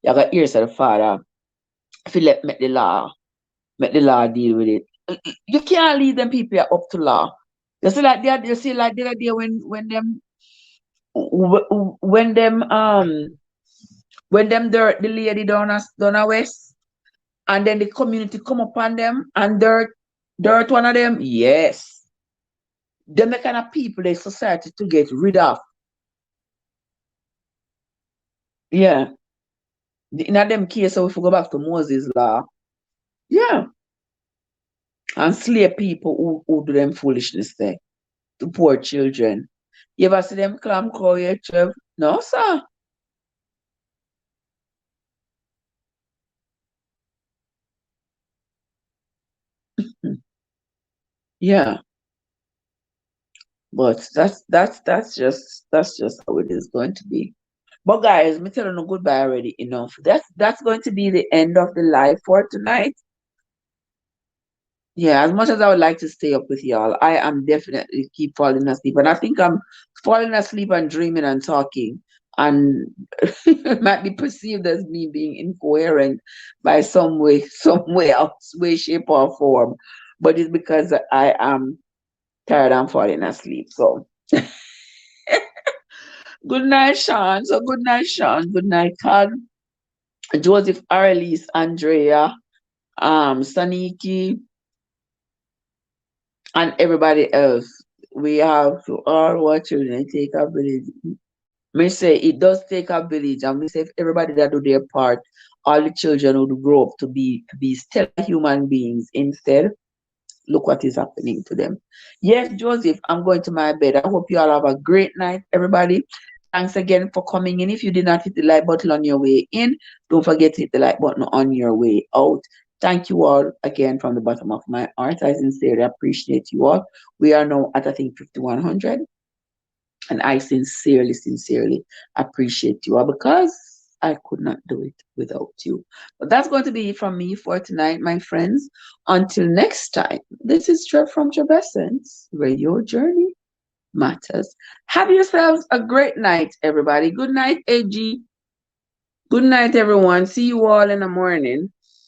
You got ears to the father if you let make the law deal with it. You can't leave them people up to law. You see like the other day when them the lady down a west and then the community come upon them and dirt one of them, yes. Them the kind of people the society to get rid of. Yeah. In a them case, so if we go back to Moses' law, yeah. And slave people who do them foolishness there to poor children. You ever see them clam call you, Trev? No, sir. Yeah. But that's just how it is going to be. But guys, me telling you goodbye already enough. That's going to be the end of the live for tonight. Yeah, as much as I would like to stay up with y'all, I am definitely keep falling asleep. And I think I'm falling asleep and dreaming and talking. And it might be perceived as me being incoherent by some way, somewhere else, way, shape, or form. But it's because I am tired and falling asleep. So good night, Sean. So good night, Sean. Good night, Todd. Joseph, Arliss, Andrea, Saniki, and everybody else. We have to all watch children and take a village. Me say it does take a village, and me say if everybody that do their part, all the children would grow up to be stellar human beings. Instead, look what is happening to them. Yes, Joseph, I'm going to my bed. I hope you all have a great night, everybody. Thanks again for coming in. If you did not hit the like button on your way in, don't forget to hit the like button on your way out. Thank you all again from the bottom of my heart. I sincerely appreciate you all. We are now at I think 5100. And I sincerely appreciate you all because I could not do it without you. But that's going to be it from me for tonight, my friends. Until next time, this is Trev from Trevessence, where your journey matters. Have yourselves a great night, everybody. Good night, AG. Good night, everyone. See you all in the morning.